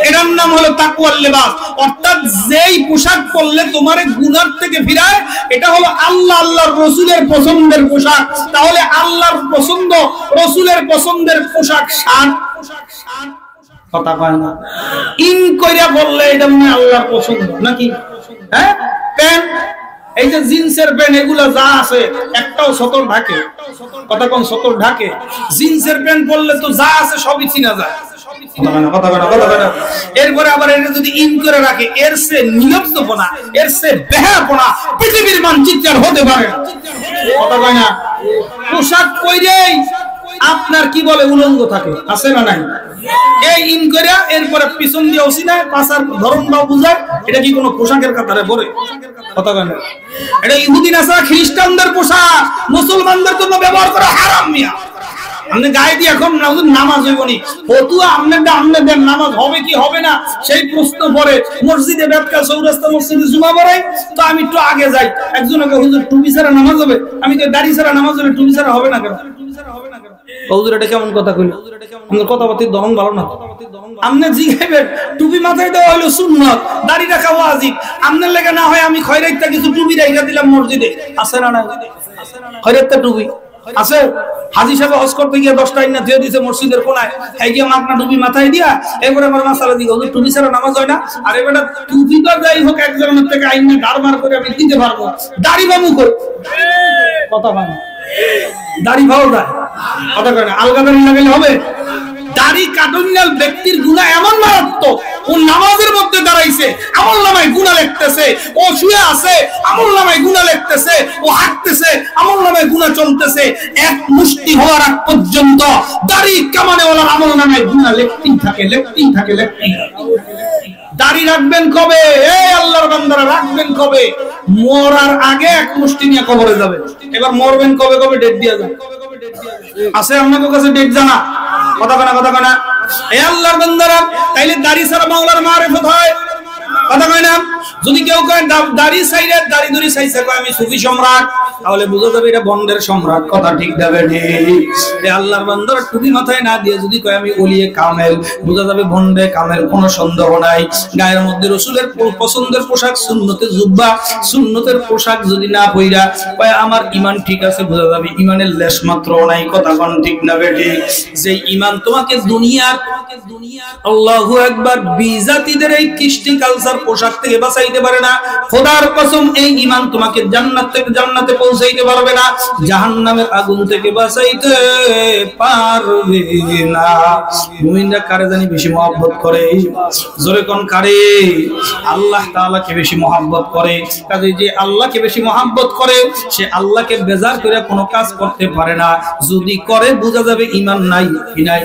এটার নাম হলো তাকওয়ার লিবাস, অর্থাৎ যেই পোশাক পরলে তোমারে গুনাহ থেকে ফিরায়, এটা হলো আল্লাহ আল্লাহর রাসূলের পছন্দের পোশাক। তাহলে আল্লাহর পছন্দ রাসূলের পছন্দের পোশাক শান, কথা কয় না। ইন কইরা বললে এটা মানে আল্লাহর পছন্দ নাকি? হ্যাঁ, প্যান্ট, এই যে জিন্সের প্যান্ট এগুলা যা আছে একটাও সতর ঢাকে, কথা কোন সতর ঢাকে? জিন্সের প্যান্ট পরলে তো যা আছে সবই চিনা যায়, কথা কয় না। এরপরে আবার এটা যদি ইন করে রাখে, এর সে নিলজ্জপনা, এর সে বেহায়াপনা পৃথিবীর মানচিত্রে হতে পারে না, কথা কয় না। পোশাক পরেই আপনার কি বলে উলঙ্গ থাকে, আছে না নাই? এই ইন কইরা এরপরে পিছন দিয়ে ওসিনায় পাছার ধরনটাও বুঝায়, এটা কি কোনো পোশাকের কাতারে পড়ে? কথা কয় না। এটা ইহুদি নাসারা খ্রিস্টানদের পোশাক, মুসলমানদের জন্য ব্যবহার করা হারাম মিয়া। আপনি গায়ে দিয়ে এখন নামাজ হইবনি, ফতুয়া আপনাদের নামাজ হবে কি হবে না সেই প্রশ্ন পড়ে মসজিদে বেদকা চৌরাস্তা মসজিদে জুমা পড়ে, তো আমি একটু আগে যাই, একজনকে হুজুর টুপি ছাড়া নামাজ হবে, আমি তো দাড়ি ছাড়া নামাজ হবে, টুপি ছাড়া হবে না কেন? হুজুর এটা কেমন কথা কইলো? আপনার কথাবার্তির ধরন ভালো না। আপনি জিগাইবেন টুপি মাথায় দেওয়া হলো সুন্নাত, দাড়ি রাখা ওয়াজিব, আপনার লেগে না হয় আমি খয়রাইতটা কিছু টুপি রাইখা দিলাম মসজিদে, আছে না নাই? খয়রাইতটা টুপি আছে। হাজী সাহেব হজ করতে গিয়ে 10টা আইনা দিয়ে দিয়েছে মসজিদের কোনায়, এই গিয়ে মাকনা টুপি মাথায় দিয়া এবারে আমার মাসালা দিকে হুজুর টুপি ছাড়া নামাজ হয় না। আর এবারে টুপি তো যাই হোক একজনের থেকে আইনা ধারমার করে আমি দিতে পারবো, দাড়ি বামু কই, কথা বামু দাড়ি ভাও যায়, কথা কয় না। আলগা দাড়ি লাগাইলে হবে? দাড়ি কাটুনিয়াল ব্যক্তির গুনাহ এমন মারাত্মক, ও নামাজের মধ্যে দাঁড়াইছে আমল নামায় গুনাহ লিখতেছে, ও শুয়ে আছে আমল নামায় গুনাহ লিখতেছে, ও হাঁটতেছে আমল নামায় গুনাহ চলতেছে, এক মুষ্টি হওয়ার আগ পর্যন্ত দাড়ি কামানে ওলার আমল নামায় গুনাহ লিখতেই থাকে। দাড়ি রাখবেন কবে? এই আল্লাহর বান্দারা রাখবেন কবে? মরার আগে এক মুষ্টি নিয়ে কবরে যাবে। এবার মরবেন কবে ডেট দিয়া যাবে, আছে আপনাদের কাছে ডেট জানা? কথা কয় না। এই আল্লাহর বান্দারা তাইলে দাড়ি ছাড়া মাওলার মারিফত হয়, কথা কয় না। যদি কেউ কয় দাড়ি ছাইরে দাড়ি ধরে চাইছে কয় আমি সুফি সম্রাট, তাহলে বুঝা যাবে এটা বন্ডের সম্রাট, কথা ঠিক যাবে ঠিক। এই আল্লাহর বান্দারা টুপি মাথায় না দিয়ে যদি কয় আমি ওলিয়ে কামেল, বুঝা যাবে বন্ডে কামেল, কোনো সন্দেহ নাই। গায়ের মধ্যে রাসূলের পছন্দের পোশাক সুন্নতের জুব্বা, সুন্নতের পোশাক যদি না পইরা কয় আমার ঈমান ঠিক আছে, বুঝা যাবে ঈমানের লেশ মাত্র নাই, কথা কোন ঠিক না বেঠি। যে ঈমান তোমাকে দুনিয়ার আল্লাহু আকবার বিজাতিদের এই কৃষ্টি কালচার পোশাক থেকে বাঁচাইতে পারে না, খোদার কসম এই ঈমান তোমাকে জান্নাতে পৌঁছাইতে পারবে না, জাহান্নামের আগুন থেকে বাঁচাইতে পারবে না। মুমিনরা কারে জানি বেশি মহব্বত করে? জোরে কোন কারে? আল্লাহ তাআলাকে বেশি মহব্বত করে। কাজে যে আল্লাহকে বেশি মহব্বত করে সে আল্লাহকে বেজার করে কোনো কাজ করতে পারে না, যদি করে বোঝা যাবে ঈমান নাই। কি নাই?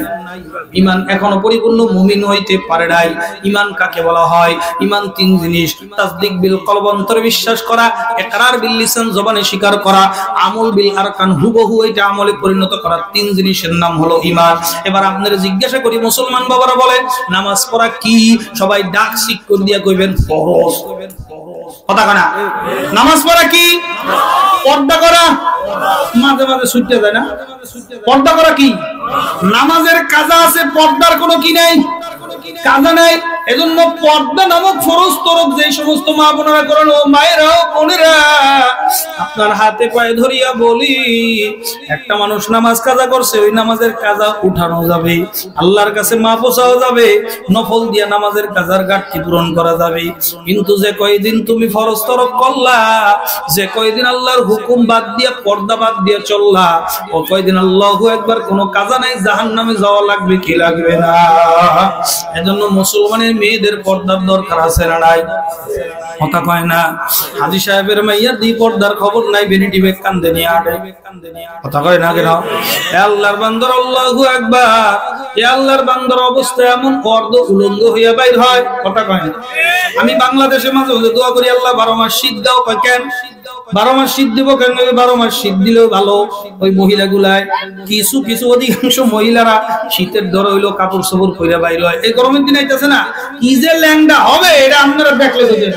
ঈমান এখনো পরিপূর্ণ মুমিন হইতে পারে নাই। ঈমান কাকে বলা হয়? ঈমান তিন জিনিস: তাসদিক বিল কলব, অন্তরে বিশ্বাস করা; ইকরার বিল লিসান, জবানে স্বীকার করা; আমল বিল আরকান, হুবহু এটা আমলে পরিণত করা। তিন জিনিসের নাম হলো ঈমান। এবার আপনারা জিজ্ঞাসা করি, মুসলমান বাবারা বলেন নামাজ পড়া কি? সবাই ডাক শিখ করে দিয়া কইবেন ফরজ, কথা কয় না? নামাজ পড়া কি? পর্দা করা, মাঝে মাঝে ছুটতে যায় না? পর্দা করা কি? নামাজের কাজা আছে, পর্দার কোনো কি নাই, কাজা নাই। এজন্য পর্দা নামক ফরজ তরক যে সমস্ত মা বোনেরা করেন, ও মায়েরা বোনেরা আপনার হাতে পায়ে ধরিয়া বলি, একটা মানুষ নামাজ কাজা করছে, ওই নামাজের কাজা উঠানো যাবে, আল্লাহর কাছে মাপ চাওয়া যাবে, নফল দিয়া নামাজের কাজার ঘাটতি পূরণ করা যাবে। কিন্তু যে কয়দিন তুমি ফরজ তরক করলা, যে কয়দিন আল্লাহর হুকুম বাদ দিয়া পর্দা বাদ দিয়া চললা, ও কয়দিন আল্লাহু আকবার কোনো কাজা নাই, জাহান্নামে যাওয়া লাগবে কি লাগবে না? এজন্য মুসলমানের মেয়েদের পর্দার দরকার আছে না নাই? কথা কয় না। হাজী সাহেবের মাইয়া দি পর্দার খবর নাই, ভ্যানিটি ব্যাগ কান্দে নিয়ে আটে, কথা কয় না কেন? এ আল্লাহর বান্দার আল্লাহু আকবার, এ আল্লাহর বান্দার অবস্থা এমন অর্ধ উলঙ্গ হইয়া বাইর হয়, কথা কয় না। আমি বাংলাদেশে মাঝে মাঝে দোয়া করি, আল্লাহ 12 মাস শীত দাও, কয় কেন? 12 মাস শীত দিব কেন? 12 মাস শীত দিলেও ভালো। ওই মহিলাগুলায় কিছু কিছু অধিকাংশ মহিলারা শীতের ধরে হইলো কাপড় চোপড় কইরা বাইর হয়। এই গরমের দিন আইতাছে না, কি যে ল্যাংডা হবে এটা আপনারা দেখলে বুঝেন।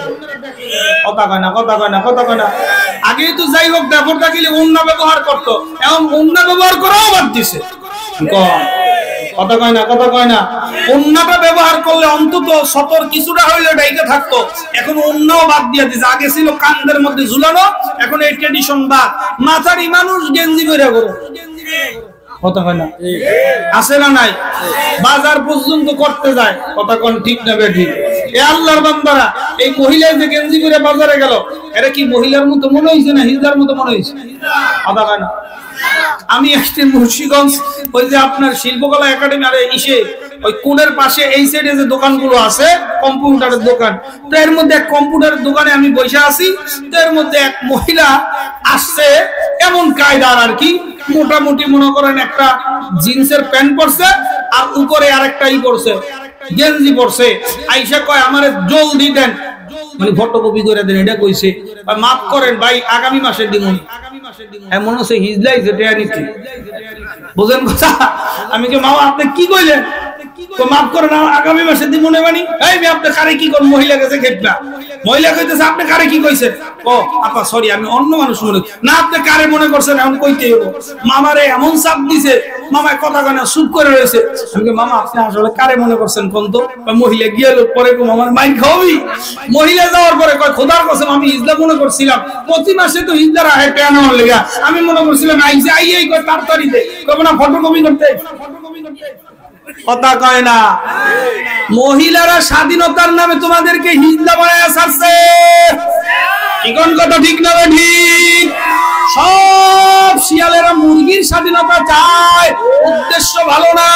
কথা কয় না, কথা কয় না, কথা কয় না। আগে তো যাই হোক ব্যাপার থাকিলে ওন্না ব্যবহার করতো, এখন ওন্না ব্যবহার করাও বাদ দিছে। কথা কয় না, কথা কয় না। ওন্নাটা ব্যবহার করলে অন্তত সতর কিছুটা হইলে ডাইকে থাকতো, এখন ওন্নাও বাদ দিয়ে দিছে। আগে ছিল কান্দের মধ্যে ঝুলানো, এখন এই ট্রেডিশন বাদ। মাথারি মানুষ গেঞ্জি পরে করো, কথা কয় না, আছে না নাই? বাজার পর্যন্ত করতে যায়, কথা কোন ঠিক না বেঠিক? এ আল্লাহর বান্দারা, এই মহিলা যে গেঞ্জি পরে বাজারে গেল, এটা কি মহিলার মতো মনে হইছে না হিজড়ার মতো মনে হইছে? কথা কয় না। আমি আসছি মুন্সিগঞ্জ, ওই যে আপনার শিল্পকলা একাডেমি আর ইসে ওই কোণের পাশে এই সাইডে যে দোকানগুলো আছে কম্পিউটারের দোকান, তো এর মধ্যে এক কম্পিউটারের দোকানে আমি বসে আছি। তো এর মধ্যে এক মহিলা আসছে, এমন কায়দার আর কি, মোটামুটি মনে করেন একটা জিন্সের প্যান্ট পরছে আর উপরে আরেকটা ই পরছে, গেঞ্জি পরছে। আইসা কয় আমারে জলদি দেন, মানে ফটোকপি করে দেন। এটা কইছে মাফ করেন ভাই, আগামী মাসে দিমুন। এমন হচ্ছে হিজলাইছে টেয়ারিতে, বুঝেন কথা? আমি কে মামা আপনি কি কইলেন? তো মাফ করেন আগামী মাসে দিমুন। মানে এই আপনি কারে কি কোন মহিলা কাছে খেপনা, মহিলা কইতেছে আপনি কারে কি কইছেন? ও আপা সরি, আমি অন্য মানুষ মনে না, আপনি কারে মনে করছেন এখন কইতে হইব। মামারে এমন চাপ দিছে, মামায় কথা কয় না, চুপ করে রয়েছে। আমি কে মামা আপনি আসলে কারে মনে করছেন কোন? তো মহিলা গিয়ে পরে মামার মাইন খাওয়াবি। মহিলা যাওয়ার পরে কয় খোদার কসম আমি হিজলা মনে করছিলাম, প্রতি মাসে তো হিজলার আহে পেয়া নেওয়ার লেগা, আমি মনে করছিলাম আইসে আইয়াই কয় তাড়াতাড়িতে কব না ফটোকপি করতে। কথা কয় না। মহিলারা স্বাধীনতার নামে তোমাদেরকে হিজলা বানায় ছাড়ছে, এখন কথা ঠিক না ঠিক? সব শিয়ালেরা মুরগির স্বাধীনতা চায়, উদ্দেশ্য ভালো না।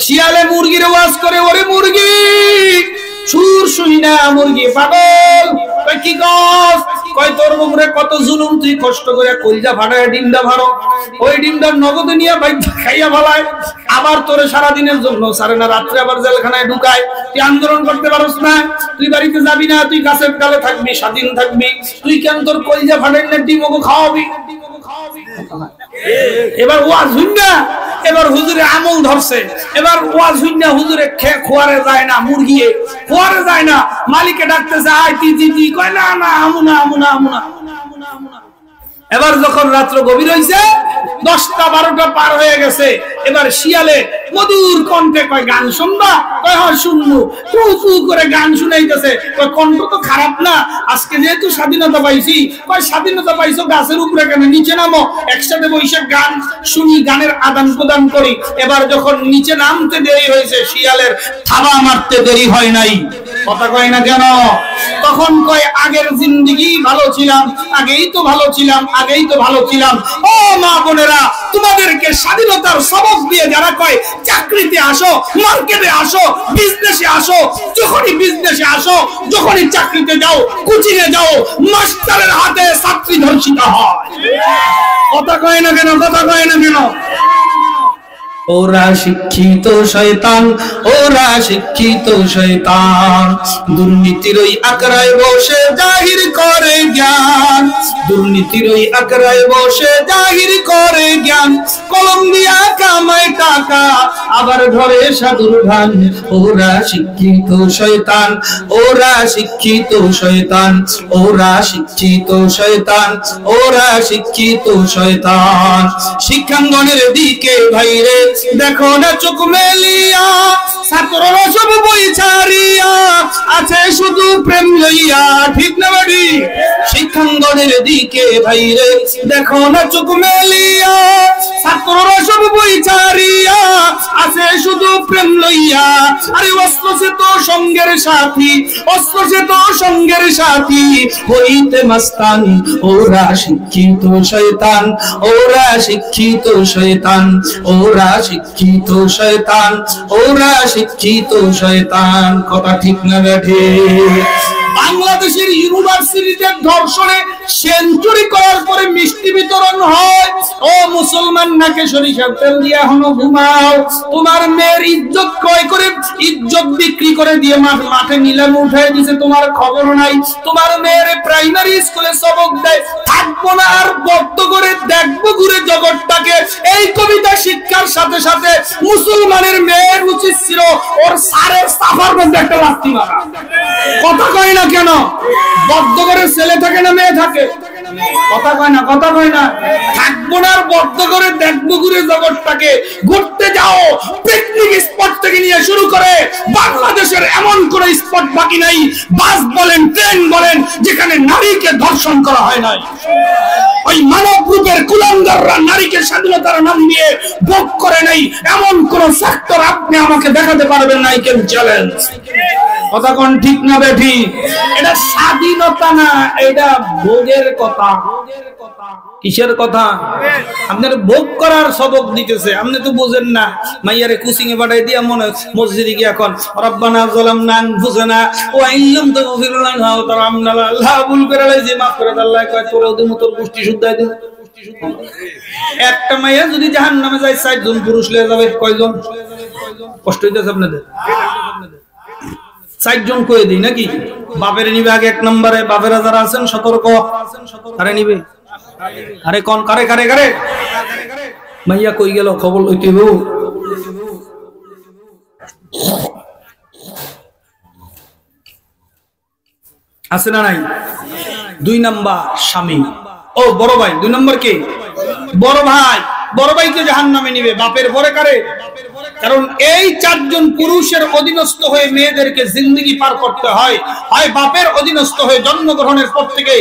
শিয়ালে মুরগির ওয়াজ করে, ওরে মুরগি সুর শুনি না, মুরগি পাগল। কয় কি কস? কয় তোর মুখে কত জুলুম, তুই কষ্ট করে কলজা ফাটায় ডিমটা ভাড়ো, ওই ডিমটা নগদে নিয়ে ভাই খাইয়া ভালায়, আবার তোরে সারাদিনের জন্য সারে না, রাত্রে আবার জেলখানায় ঢুকায়। তুই আন্দোলন করতে পারস না, তুই বাড়িতে যাবি না, তুই গাছের ডালে থাকবি, স্বাধীন থাকবি। তুই কেন তোর কলজা ফাটাই না ডিমকে খাওয়াবি? এবার ওয়াজ হইনা, এবার হুজুরে আমল ধরছে, এবার ওয়াজ হইনা হুজুরে খোয়ারে যায় না, মুরগি খোয়ারে যায় না, মালিকে ডাকতেছে আয় তি কয় না না আমুনা আমুনা আমুনা। এবার যখন রাত্র গভীর হইছে, 10টা 12টা পার হয়ে গেছে, এবার শিয়ালে মধুর কণ্ঠে কয় গান শুনবা? কয় হ্যাঁ শুনবো। টু টু করে গান শুনাইতেছে। কয় কণ্ঠ তো খারাপ না, আজকে যেহেতু স্বাধীনতা পাইছি। কয় স্বাধীনতা পাইছো গাছের উপরে কেন, নিচে নামো, একসাথে বসে গান শুনি, গানের আদান প্রদান করি। এবার যখন নিচে নামতে দেরি হয়েছে, শিয়ালের থাবা মারতে দেরি হয় নাই। কথা কয় না কেন? তখন কয় আগের জিন্দেগি ভালো ছিলাম, আগেই তো ভালো ছিলাম, আগেই তো ভালো ছিলাম। ও মা বোনেরা, তোমাদেরকে স্বাধীনতার সবক দিয়ে যারা কয় চাকরিতে আসো, মার্কেটে আসো, বিজনেসে আসো, যখনই বিজনেসে আসো, যখনই চাকরিতে যাও, কোচিং এ যাও, মাস্টারের হাতে ছাত্রী ধর্ষিত হয়। কথা কয় না কেন? কথা কয় না কেন? ওরা শিক্ষিত শয়তান, ওরা শিক্ষিত শয়তান, দুর্নীতির ওই আকড়ায় বসে জাহির করে জ্ঞান, দুর্নীতির ওই আকড়ায় বসে জাহির করে জ্ঞান, কলম দিয়া কামায় টাকা আবার ধরে সাধুর ধান। ওরা শিক্ষিত শয়তান, ওরা শিক্ষিত শয়তান, ওরা শিক্ষিত শয়তান, ওরা শিক্ষিত শয়তান। শিক্ষাঙ্গনের দিকে ভাইরে দেখো না চোখ মেলিয়া, ছাত্ররা সব বই ছাড়িয়া আছে শুধু প্রেম লইয়া। ঠিক না বাড়ি? শিক্ষাঙ্গনের দিকে ভাইরে দেখো না চোখ মেলিয়া, ছাত্ররা সব বই ছাড়িয়া আছে শুধু প্রেম লইয়া। আরে অস্ত্র সে তো সঙ্গের সাথী, অস্ত্র সে তো সঙ্গের সাথী, হইতে মাস্তান। ওরা শিক্ষিত শয়তান, ওরা শিক্ষিত শয়তান, ওরা শিক্ষিত শয়তান, ওরা শিক্ষিত শয়তান। কথা ঠিক না বেঠে? বাংলাদেশের ইউনিভার্সিটিতে ধর্ষণে সেঞ্চুরি করার পরে মিষ্টিবিত বিতরণ হয়। ও মুসলমান, নাকে সরিষার তেল দিয়ে এখনো ঘুমাও। তোমার মেয়ের ইজ্জত ক্রয় করে, ইজ্জত বিক্রি করে দিয়ে মাঠে নিলামে উঠাই দিছে, তোমার খবর নাই। তোমার মেয়ের প্রাইমারি স্কুলে সবক দেয়, থাকবো না আর বদ্ধ করে দেখবো ঘুরে জগৎটাকে। এই কবিতা শিক্ষার সাথে সাথে মুসলমানের মেয়ের উচিত ছিল ওর সারের সাফার মধ্যে একটা লাথি মারা। কথা কয় না কেন? বদ্ধ করে ছেলে থাকে না মেয়ে থাকে? কথা কয় না, কথা কয় না। থাকবো না আর বদ্ধ করে দেখবো ঘুরে জগৎটাকে। ঘুরতে যাও, পিকনিক স্পট থেকে নিয়ে শুরু করে বাংলাদেশের এমন কোন স্পট বাকি নাই, বাস বলেন ট্রেন বলেন, যেখানে নারীকে ধর্ষণ করা হয় নাই। ওই মানব রূপের কুলাঙ্গাররা নারীকে স্বাধীনতার নাম দিয়ে ভোগ করে নাই, এমন কোন সেক্টর আপনি আমাকে দেখাতে পারবেন না। কেন চ্যালেঞ্জ? কথা কোন ঠিক না বেঠি? এটা স্বাধীনতা না, এটা ভোগের কথা। কিসের কথা? আপনার ভোগ করার সবক দিতেছে, আপনি তো বুঝেন না। মাইয়ারে কুচিং এ পাঠাই দিয়া মনে মসজিদে গিয়ে এখন রব্বানা যালামনা আনফুসানা ওয়া ইল্লাম তাগফির লানা ওয়া তারহামনা আল্লাহ ভুল করে লাইছি মাফ করে দাও। আল্লাহ কয় তোর ওদের মতো গোষ্ঠী শুদ্ধাই দিন। একটা মাইয়া যদি জাহান্নামে যায় 4 জন পুরুষ লয়ে যাবে, কয়জন? কষ্ট হইতেছে আপনাদের? 4 জন কয়ে দিই নাকি? বাপের নিবে আগে 1 নম্বরে। বাপেরা যারা আছেন সতর্ক, আরে নিবে। আরে কোন কারে কারে কারে মাইয়া কই গেল খবর লইতে হইব। আছে না নাই? 2 নাম্বার স্বামী। ও বড় ভাই, 2 নম্বর কে? বড় ভাই। বড় ভাইকে জাহান্নামে নিবে। বাপের পরে কারে? কারণ এই 4 জন পুরুষের অধীনস্থ হয়ে মেয়েদেরকে জিন্দেগি পার করতে হয়। হয় বাপের অধীনস্থ হয়ে জন্মগ্রহণের পর থেকে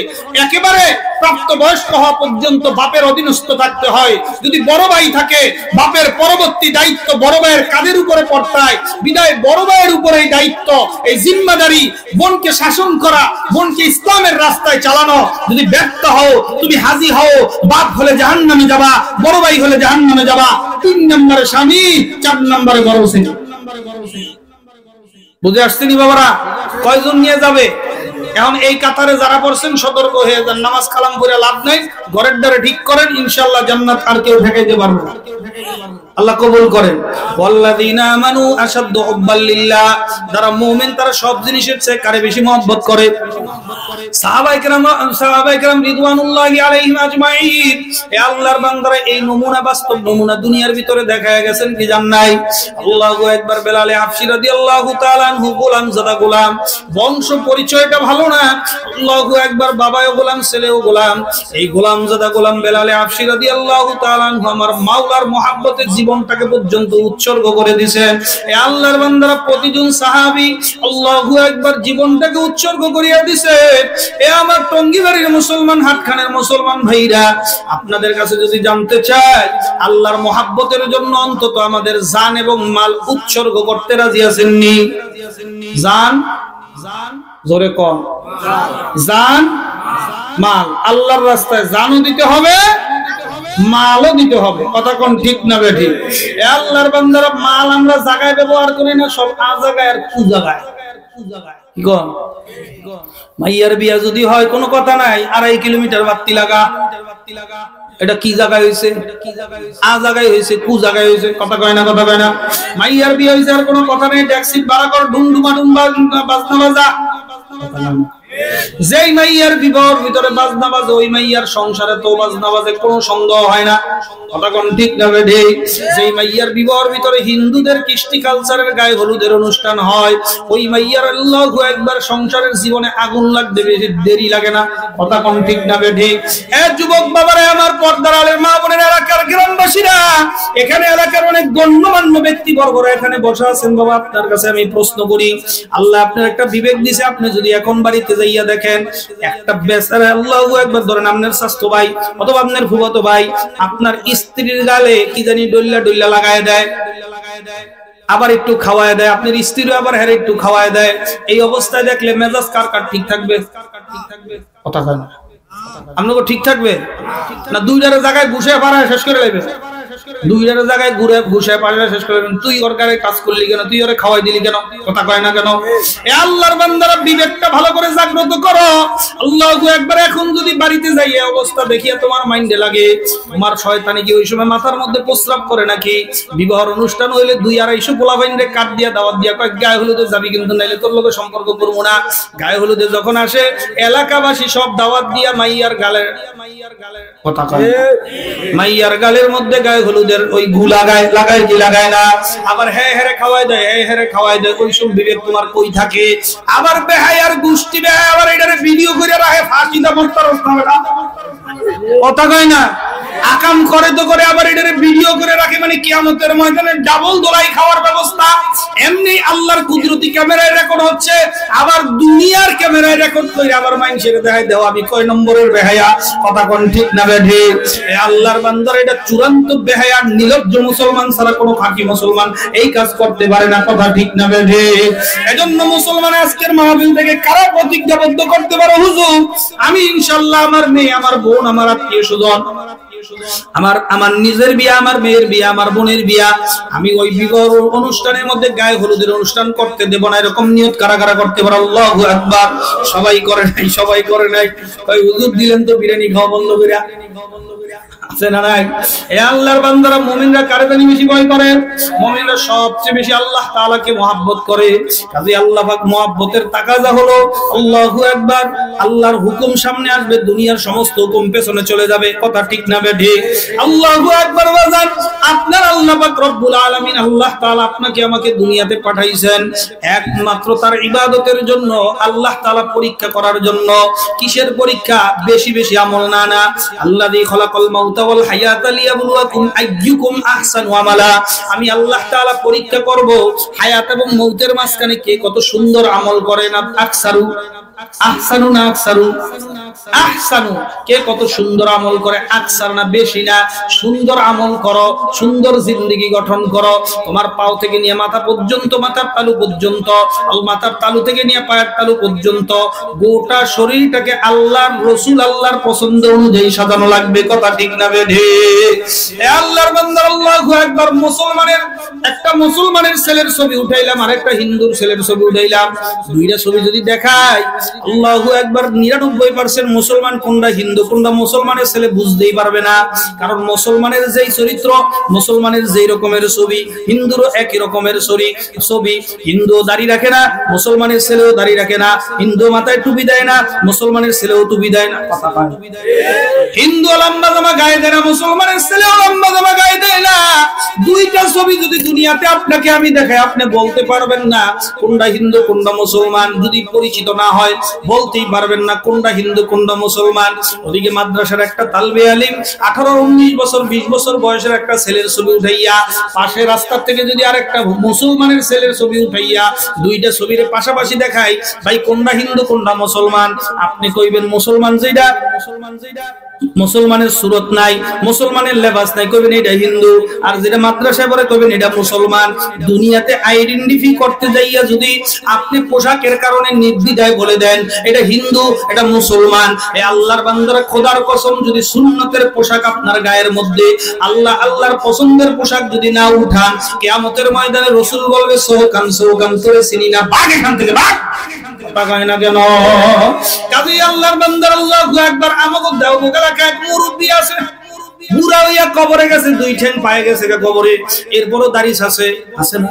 একেবারে প্রাপ্তবয়স্ক হওয়া পর্যন্ত বাপের অধীনস্থ থাকতে হয়। যদি বড় ভাই থাকে, বাপের পরবর্তী দায়িত্ব বড় ভাইয়ের কাঁধের উপরে পড়তায়, বিদায় বড় ভাইয়ের উপরে এই দায়িত্ব, এই জিম্মাদারি, বোনকে শাসন করা, বোনকে ইসলামের রাস্তায় চালানো। যদি ব্যর্থ হও, তুমি হাজি হও, বাপ হলে জাহান্নামে যাবা, বড় ভাই হলে জাহান্নামে যাবা। 3 নম্বরে স্বামী, 4 নম্বরে বড় ছেলে। বুঝে আসছেনি বাবারা? কয়জন নিয়ে যাবে? এখন এই কাতারে যারা পড়ছেন সতর্ক হয়ে যান। নামাজ কালাম করে লাভ নাই, ঘরের দ্বারে ঠিক করেন, ইনশাআল্লাহ জান্নাত আর কেউ ঠেকাইতে পারবে না। আল্লাহ কবুল করেন। ওয়াল্লাযীনা আমানু আশাদ্দু হুব্বাল লিল্লাহ, যারা মুমিন তারা সব জিনিসের চেয়ে কারে বেশি মহব্বত করে। সাহাবায়ে কেরাম রিদওয়ানুল্লাহি আলাইহিম আজমাইন, এ আল্লাহর বান্দারা এই নমুনা, বাস্তব নমুনা দুনিয়ার ভিতরে দেখায়া গেছেন কি জান নাই? আল্লাহু আকবার। বেলালে হাবশী রাদিয়াল্লাহু তাআলা আনহু গোলাম জাদা গোলাম, বংশ পরিচয়টা ভালো না। আল্লাহু আকবার। বাবাও গোলাম, ছেলেও গোলাম। এই গোলাম জাদা গোলাম বেলালে হাবশী রাদিয়াল্লাহু তাআলা আনহু আমার মাওলার মহব্বতের জীবনটাকে পর্যন্ত উৎসর্গ করে দিয়েছেন। এ আল্লাহর বান্দারা প্রতিজন সাহাবী আল্লাহু আকবার জীবনটাকে উৎসর্গ করিয়া দিয়েছে। এ আমার টঙ্গীবাড়ির মুসলমান, হাটখানের মুসলমান ভাইরা, আপনাদের কাছে যদি জানতে চাই আল্লাহর মহব্বতের জন্য অন্তত আমাদের জান এবং মাল উৎসর্গ করতে রাজি আছেননি? জান, জোরে কোন? জান মাল। আল্লাহর রাস্তায় জানও দিতে হবে, মালও দিতে হবে। কথা কোন ঠিক না বেঠি? আল্লাহর বান্দারা মাল আমরা জায়গায় ব্যবহার করি না, সব আ জায়গায় আর কু জায়গায়। কি কোন? মাইয়ার বিয়া যদি হয় কোনো কথা নাই, 2.5 কিলোমিটার বাতি লাগা। এটা কি জায়গায় হইছে? আ জায়গায় হইছে, কু জায়গায় হইছে। কথা কয় না, কথা কয় না। মাইয়ার বিয়া হইছে আর কোনো কথা নেই, ট্যাক্সি ভাড়া কর, ডুমডুমা ডুমবা বাজনা বাজা। যেই মাইয়ার বিবাহের ভিতরে বাজনা বাজে, ওই মাইয়ার সংসারে তো বাজনা বাজে, কোনো সন্দেহ হয় না। কথা কোন ঠিক না বেঠি? যেই মাইয়ার বিবাহের ভিতরে হিন্দুদের কৃষ্টি কালচারের গায়ে হলুদের অনুষ্ঠান হয়, ওই মাইয়ার আল্লাহু আকবার সংসারের জীবনে আগুন লাগতে বেশি দেরি লাগে না। কথা কোন ঠিক না বেঠি? এ যুবক বাবারা, আমার পর্দার আলের মা বোনের, এলাকার গ্রামবাসীরা, এখানে এলাকার অনেক গণ্যমান্য ব্যক্তিবর্গরা এখানে বসা আছেন। বাবা, আপনার কাছে আমি প্রশ্ন করি, আল্লাহ আপনার একটা বিবেক দিয়েছে, আপনি যদি এখন বাড়িতে যাইয়া দেখেন একটা বেচারা, আল্লাহু আকবার, ধরেন আপনার স্বাস্থ্য ভাই অথবা আপনার ফুফাতো ভাই আপনার স্ত্রীর গালে কি জানি ডল্লা ডল্লা লাগায় দেয়, আবার একটু খাওয়ায় দেয়, আপনার স্ত্রীও আবার হেরে একটু খাওয়ায় দেয়। এই অবস্থায় দেখলে মেজাজ কার কার ঠিক থাকবে? কথা কয় না। আপনাকে ঠিক থাকবে না? 2 জায়গায় ঘুষে পাড়ায় শেষ করে লাগবে। দুইটার জায়গায় ঘুরে ঘুষে পাশে শেষ করে তুই ওর গায়ে কাজ করলি কেন, তুই ওরে খাওয়াই দিলি কেন, কথা কয় না কেন? এ আল্লাহর বান্দারা বিবেকটা ভালো করে জাগ্রত করো। আল্লাহু আকবার। এখন যদি বাড়িতে যাই এই অবস্থা দেখিয়ে তোমার মাইন্ডে লাগে তোমার শয়তানি কি ওই সময় মাথার মধ্যে প্রস্রাব করে নাকি? বিবাহের অনুষ্ঠান হইলে 2-250 পোলাপাইনরে কাট দিয়া দাওয়াত দিয়া কয় গায়ে হলুদে যাবি কিন্তু নাইলে তোর লগে সম্পর্ক করবো না। গায়ে হলুদে যখন আসে এলাকাবাসী সব দাওয়াত দিয়া মাইয়ার গালের কথা কয়, মাইয়ার গালের মধ্যে গায়ে হলুদের ওই গু লাগায় কি লাগায় না? আবার হ্যাঁ হেরে খাওয়াই দেয়, হ্যাঁ হেরে খাওয়াই দেয়। ওই সব বিবেক তোমার কই থাকে? আবার বেহায়ার গোষ্ঠী বেহায় আবার এটারে ভিডিও করে রাখে, ফাঁসিটা বক্তার কথা কয় না? আকাম করে তো করে আবার এটারে ভিডিও করে রাখে, মানে কিয়ামতের ময়দানে ডাবল দোলাই খাওয়ার ব্যবস্থা। এমনি আল্লাহর কুদরতি ক্যামেরায় রেকর্ড হচ্ছে, আবার দুনিয়ার ক্যামেরায় রেকর্ড করে আবার মানুষের দেখায় দেওয়া আমি কয় নম্বরের বেহায়া, কথা কোন ঠিক না বেঠি? এই আল্লাহর বান্দার এটা চূড়ান্ত বেহায়া। নির্লজ্জ মুসলমান ছাড়া কোনো খাঁটি মুসলমান এই কাজ করতে পারে না, কথা ঠিক না বেঠি? এজন্য মুসলমান আজকের মাহফিল থেকে কারা প্রতিজ্ঞাবদ্ধ করতে পারো, হুজুর আমি ইনশাআল্লাহ আমার মেয়ে, আমার বোন, আমার আত্মীয় স্বজন, আমার নিজের বিয়া, আমার মেয়ের বিয়া, আমার বোনের বিয়া, আমি ওই বিবাহ অনুষ্ঠানের মধ্যে গায়ে হলুদের অনুষ্ঠান করতে দেব না, এরকম নিয়ত কারা কারা করতে পারে? আল্লাহু আকবার। সবাই করে নাই, সবাই করে নাই। ওই হুজুর দিলেন তো বিরিয়ানি খাওয়া বন্ধ কইরা আছে না নাই? এ আল্লাহর বান্দারা মুমিনরা কারে জানি বেশি ভয় করে? মুমিনরা সবচেয়ে বেশি আল্লাহ তাআলাকে মহব্বত করে। কাজে আল্লাহ পাক মহব্বতের তাকাজা হলো আল্লাহু আকবার। আল্লাহর হুকুম সামনে আসবে, দুনিয়ার সমস্ত হুকুম পেছনে চলে যাবে, কথা ঠিক না বেঠি? আল্লাহু আকবার। বাজান আপনার আল্লাহ পাক রব্বুল আলামিন আল্লাহ তাআলা আপনাকে আমাকে দুনিয়াতে পাঠাইছেন একমাত্র তার ইবাদতের জন্য, আল্লাহ তাআলা পরীক্ষা করার জন্য। কিসের পরীক্ষা? বেশি বেশি আমল না। আল্লাযী খলাকাল মাউতা ওয়াল হায়াতা লিয়াবলুয়াকুম আইয়ুকুম আহসানু আমালা। আমি আল্লাহ তাআলা পরীক্ষা করব হায়াত এবং মউতের মাঝখানে কে কত সুন্দর আমল করে। না আকসারু, আহসানু না আকসারু? আহসানু, কে কত সুন্দর আমল করে। আকসার না, বেশি না। সুন্দর আমল করো, সুন্দর জিন্দেগি গঠন করো। তোমার পাও থেকে নিয়ে মাথা পর্যন্ত, মাথার তালু পর্যন্ত, মাথার তালু থেকে নিয়ে পায়ের তালু পর্যন্ত গোটা শরীরটাকে আল্লাহর রাসূল আল্লাহর পছন্দ অনুযায়ী সাজানো লাগবে, কথা ঠিক না বেঠি? হে আল্লাহর বান্দা আল্লাহু আকবার। একটা মুসলমানের ছেলের ছবি উঠাইলাম, আর একটা হিন্দুর ছেলের ছবি উঠাইলাম, দুইটা ছবি যদি দেখাই আল্লাহু আকবার 99% মুসলমান কোনটা হিন্দু কোনটা মুসলমানের ছেলে বুঝতেই পারবে না। কারণ মুসলমানের যেই চরিত্র, মুসলমানের যেই রকমের ছবি, হিন্দুরও একই রকমের ছবি। হিন্দু দাড়ি রাখে না, মুসলমানের ছেলেও দাড়ি রাখে না। হিন্দু মাথায় টুপি দেয় না, মুসলমানের ছেলেও টুপি দেয় না, কথা পায়। হিন্দু লম্বা জামা গায়ে দেয় না, মুসলমানের ছেলেও লম্বা জামা গায়ে দেয় না। দুইটা ছবি যদি দুনিয়াতে আপনাকে আমি দেখাই, আপনি বলতে পারবেন না কোনটা হিন্দু কোনটা মুসলমান। যদি পরিচিত না হয় বলতেই পারবেন না কোনটা হিন্দু কোনটা মুসলমান। ওদিকে মাদ্রাসার একটা তালবে আলিম 18-19 বছর 20 বছর বয়সের একটা ছেলের ছবি উঠাইয়া, পাশে রাস্তার থেকে যদি আরেকটা মুসলমানের ছেলের ছবি উঠাইয়া দুইটা ছবির পাশাপাশি দেখাই, ভাই কোনটা হিন্দু কোনটা মুসলমান? আপনি কইবেন মুসলমান যেটা, মুসলমানের সুরত নাই, মুসলমানের লেবাস নাই, কইবেন এটা হিন্দু। আর যেটা মাদ্রাসায় পড়ে কইবেন এটা মুসলমান। দুনিয়াতে আইডেন্টিফাই করতে যাইয়া যদি আপনি পোশাকের কারণে নির্দ্বিধায় বলে দেন এটা হিন্দু এটা মুসলমান, এই আল্লাহর বান্দারা খোদার কসম যদি সুন্নতের পোশাক আপনার গায়ের মধ্যে, আল্লাহর পছন্দের পোশাক যদি না উঠান, কিয়ামতের ময়দানে রাসূল বলবে সোহকান তোরে চিনি না, ভাগ এখান থেকে, ভাগ। পাগায় না কেন? কাজী আল্লাহর বান্দা আল্লাহু আকবার। আমাকে দাও এলাকায় এক মুরব্বি আছে, বুড়া হইয়া কবরে গেছে, 2 ঠ্যাং পায়ে গেছে কবরে, এরপরও দাড়ি আছে না?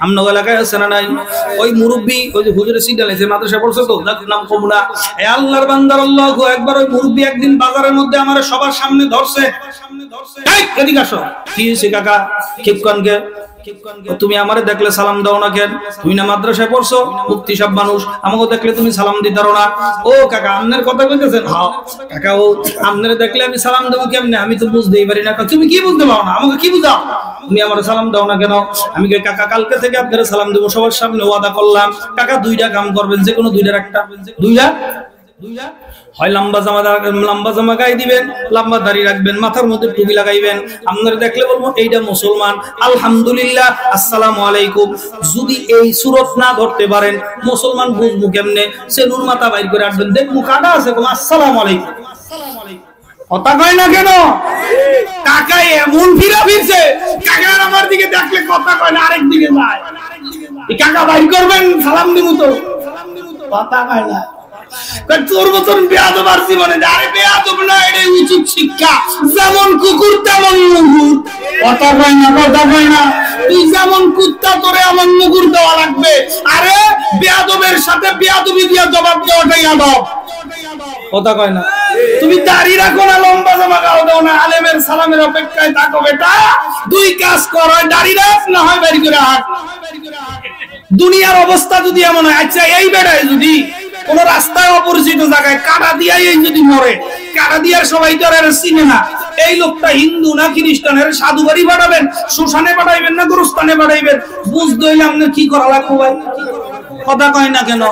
আমনগর এলাকায় আছে না নাই? ওই মুরব্বি, ওই যে হুজুরে সিগন্যাল আছে, মাদ্রাসা পড়ছে তো, নাম কমুনা। এই আল্লাহর বান্দা আল্লাহু আকবার। ওই মুরব্বি একদিন বাজারের মধ্যে আমার সবার সামনে ধরছে, এই এদিকে আসো। কি হইছে কাকা? কিপকানকে তুমি আমারে দেখলে সালাম দাও না কেন? তুমি না মাদ্রাসায় পড়ছো, মুফতি সাহেব মানুষ, আমাকে দেখলে তুমি সালাম দিতারো না? ও কাকা আমনের কথা কইতেছেন? হ্যাঁ কাকা, ও আমনের দেখলে আমি সালাম দেবো কেমনে? আমি তো বুঝতেই পারি না। তুমি কি বুঝতে পারো না? আমাকে কি বুঝাও? তুমি আমারে সালাম দাও না কেন? আমি কই কাকা কালকে থেকে আপনারা সালাম দেবো, সবার সামনে ওয়াদা করলাম। কাকা 2টা কাম করবেন, যে কোনো 2টার একটা। 2টা হয় লম্বা জামা গায়ে দিবেন, লম্বা দাড়ি রাখবেন, মাথার মধ্যে টুপি লাগাইবেন। আপনারা দেখলে বলবো এইটা মুসলমান, আলহামদুলিল্লাহ, আসসালামু আলাইকুম। যদি এই সুরত না ধরতে পারেন, মুসলমান বুঝবো কেমনে? সে নুর মাথা বাইর করে আসবেন, দেখবো কাটা আছে, আসসালামু আলাইকুম, কথা কয় না কেন? কাকা এমন ফিরা ফিরছে, কাকা আমার দিকে দেখলে কথা কয় না, আরেক দিকে যায়। কাকা বাইর করবেন, সালাম দিব তো, কথা কয় না। তোর মতন বেয়াদব আর জীবনে, আরে বেয়াদব না, এটাই উচিত শিক্ষা। যেমন কুকুর তেমন মুগুর, কথা কয় না, কথা কয় না। তুই যেমন কুত্তা, তোরে এমন মুগুর দেওয়া লাগবে। আরে বেয়াদবের সাথে বেয়াদবি দিয়া জবাব দেওয়াটাই আদব, কথা কয় না। তুমি দাড়ি রাখো না, লম্বা জামা গাও দাও না, আলেমের সালামের অপেক্ষায় থাকো বেটা। দুই কাজ কর, হয় দাড়ি রাখ, না হয় বাড়ি করে হাঁট। দুনিয়ার অবস্থা যদি এমন হয়, আচ্ছা এই বেড়ায় যদি কোন রাস্তায় অপরিচিত জায়গায় কাটা দিয়াই যদি মরে, কাটা দিয়ার সবাই তো আর চিনে না, এই লোকটা হিন্দু না খ্রিস্টানের, সাধু বাড়ি পাঠাবেন, শ্মশানে পাঠাইবেন না গোরস্থানে পাঠাইবেন, বুঝতে হইলে আপনার কি করা লাগবে ভাই, কথা কয় না কেন?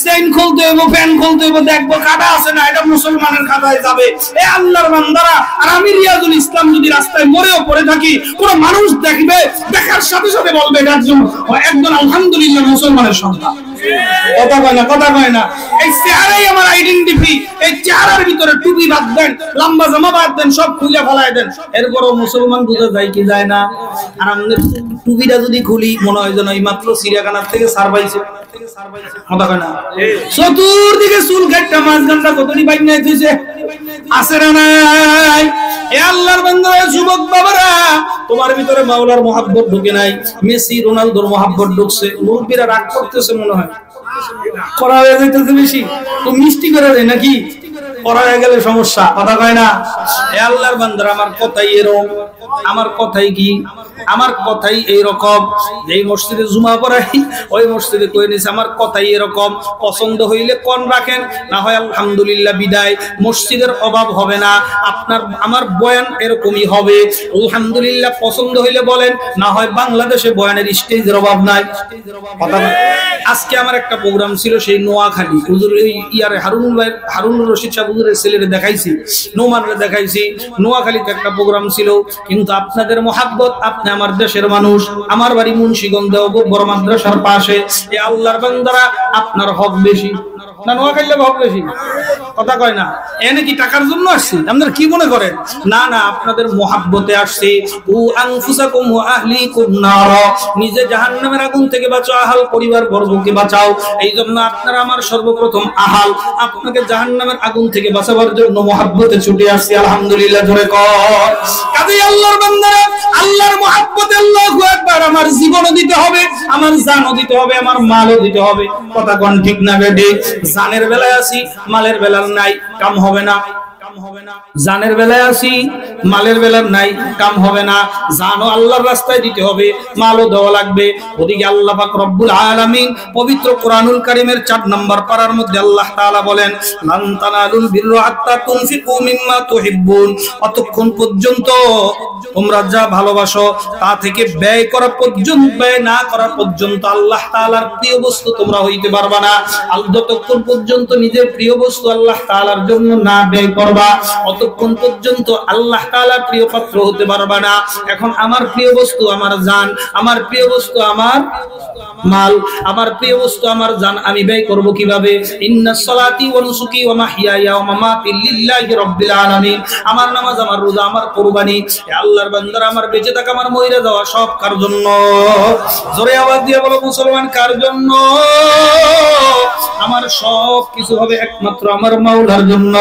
চেইন খুলতে হইব, ফ্যান খুলতে হইব, দেখবো কাটা আছে না, এটা মুসলমানের খাতায় যাবে। এ আল্লাহর বান্দারা, আর আমি রিয়াজুল ইসলাম যদি রাস্তায় মরেও পড়ে থাকি, কোন মানুষ দেখবে, দেখার সাথে সাথে বলবে এটা একজন আলহামদুলিল্লাহ মুসলমানের সন্তান, কথা কয় না, কথা কয় না। এই চেহারাই আমার আইডেন্টিটি। এই চেহারার ভিতরে টুপি বাদ দেন, লম্বা জামা বাদ দেন, সব খুলে ফেলায় দেন, এরপরও মুসলমান বুঝা যায় কি যায় না? আর আমাদের টুপিটা যদি খুলি, মনে হয় যেন এই মাত্র চিড়িয়াখানার থেকে সার পাইছে, কথা কয় না। চতুর্দিকে চুল কাটটা মাঝখানটা কতটি বাইক নাই তুইছে, আছে না নাই? এ আল্লাহর বান্দারা, যুবক বাবারা, তোমার ভিতরে মাওলার মহব্বত ঢুকে নাই, মেসি রোনালদোর মহব্বত ঢুকছে। মুরব্বিরা রাগ করতেছে মনে হয়, করা হয়ে যাইতেছে বেশি, তো মিষ্টি করে দেয় নাকি, করা হয়ে গেলে সমস্যা, কথা কয় না। এ আল্লাহর বান্দারা, আমার কথাই এরকম, আমার কথাই কি, আমার কথাই এইরকম। যেই মসজিদে জুমা পড়াই, ওই মসজিদে কই নিছে আমার কথাই এরকম। পছন্দ হইলে কোন রাখেন, না হয় আলহামদুলিল্লাহ বিদায়। মসজিদের অভাব হবে না, আপনার আমার বয়ান এরকমই হবে। আলহামদুলিল্লাহ পছন্দ হইলে বলেন, না হয় বাংলাদেশে বয়ানের স্টেজের অভাব নাই, কথা না। আজকে আমার একটা প্রোগ্রাম ছিল, সেই নোয়াখালী হুজুর, এই ইয়ারে হারুন রশিদ সাহেব হুজুরের ছেলেরে দেখাইছি, নোমানরে দেখাইছি। নোয়াখালীতে একটা প্রোগ্রাম ছিল, কিন্তু আপনাদের মহাব্বত, আপনি আমার দেশের মানুষ, আমার বাড়ি মুন্সিগঞ্জ বড় মাদ্রাসার পাশে। এ আল্লাহর বান্দারা, আপনার হক বেশি না নোয়াখালীর হক বেশি, কথা কয় না। এনে কি টাকার জন্য আসছি? আপনারা কি মনে করেন? না না, আপনাদের মহাব্বতে আসছি। উ আনফুসাকুম ওয়া আহলিকুম নার, নিজে জাহান্নামের আগুন থেকে বাঁচাও, আহাল পরিবার বর্গকে বাঁচাও। এই জন্য আপনারা আমার সর্বপ্রথম আহাল, আপনাকে জাহান্নামের আগুন থেকে বাঁচাবার জন্য মহাব্বতে ছুটে আসছি। আলহামদুলিল্লাহ জোরে কর। কাজেই আল্লাহর বান্দারা, আল্লাহর মহাব্বতে আল্লাহু আকবার, আমার জীবনও দিতে হবে, আমার জানও দিতে হবে, আমার মালও দিতে হবে, কথা কোন ঠিক না বেডে? জানের বেলায় আছি, মালের বেলার নাই, কাম হবে না। জানের বেলায় আছি, মালের বেলার নাই, কাম হবে না। জানও আল্লাহর রাস্তায় দিতে হবে, মালও দেওয়া লাগবে। ওদিকে আল্লাহ পাক রব্বুল আলামিন পবিত্র কোরআনুল কারীমের 4 নম্বর পারার মধ্যে আল্লাহ তাআলা বলেন, লান তানালুল বিররা হাত্তা তুনফিকু মিম্মা তুহিব্বুন, অতক্ষণ পর্যন্ত তোমরা যা ভালোবাসো তা থেকে ব্যয় করা পর্যন্ত, ব্যয় না করা পর্যন্ত আল্লাহ তাআলার প্রিয় বস্তু তোমরা হইতে পারবা না। যতক্ষণ পর্যন্ত নিজের প্রিয় বস্তু আল্লাহ তাআলার জন্য না ব্যয় করবা, অতক্ষণ পর্যন্ত আল্লাহ তাআলার প্রিয় পাত্র হতে পারবা না। এখন আমার প্রিয় বস্তু আমার জান, আমার প্রিয় বস্তু আমার মাল, আমার প্রিয় বস্তু আমার জান, আমি ব্যয় করব কিভাবে? ইন্নাস সালাতি ওয়া নুসুকি ওয়া মাহইয়ায়া ওয়া মামাতি লিল্লাহি রাব্বিল আলামিন। আমার নামাজ, আমার রোজা, আমার কুরবানি, হে আল্লাহর বান্দারা, আমার বেঁচে থাকা, আমার মইরা যাওয়া সব কার জন্য? জোরে আওয়াজ দিয়ে বলো মুসলমান, কার জন্য? আমার সব কিছু হবে একমাত্র আমার মাওলার জন্য।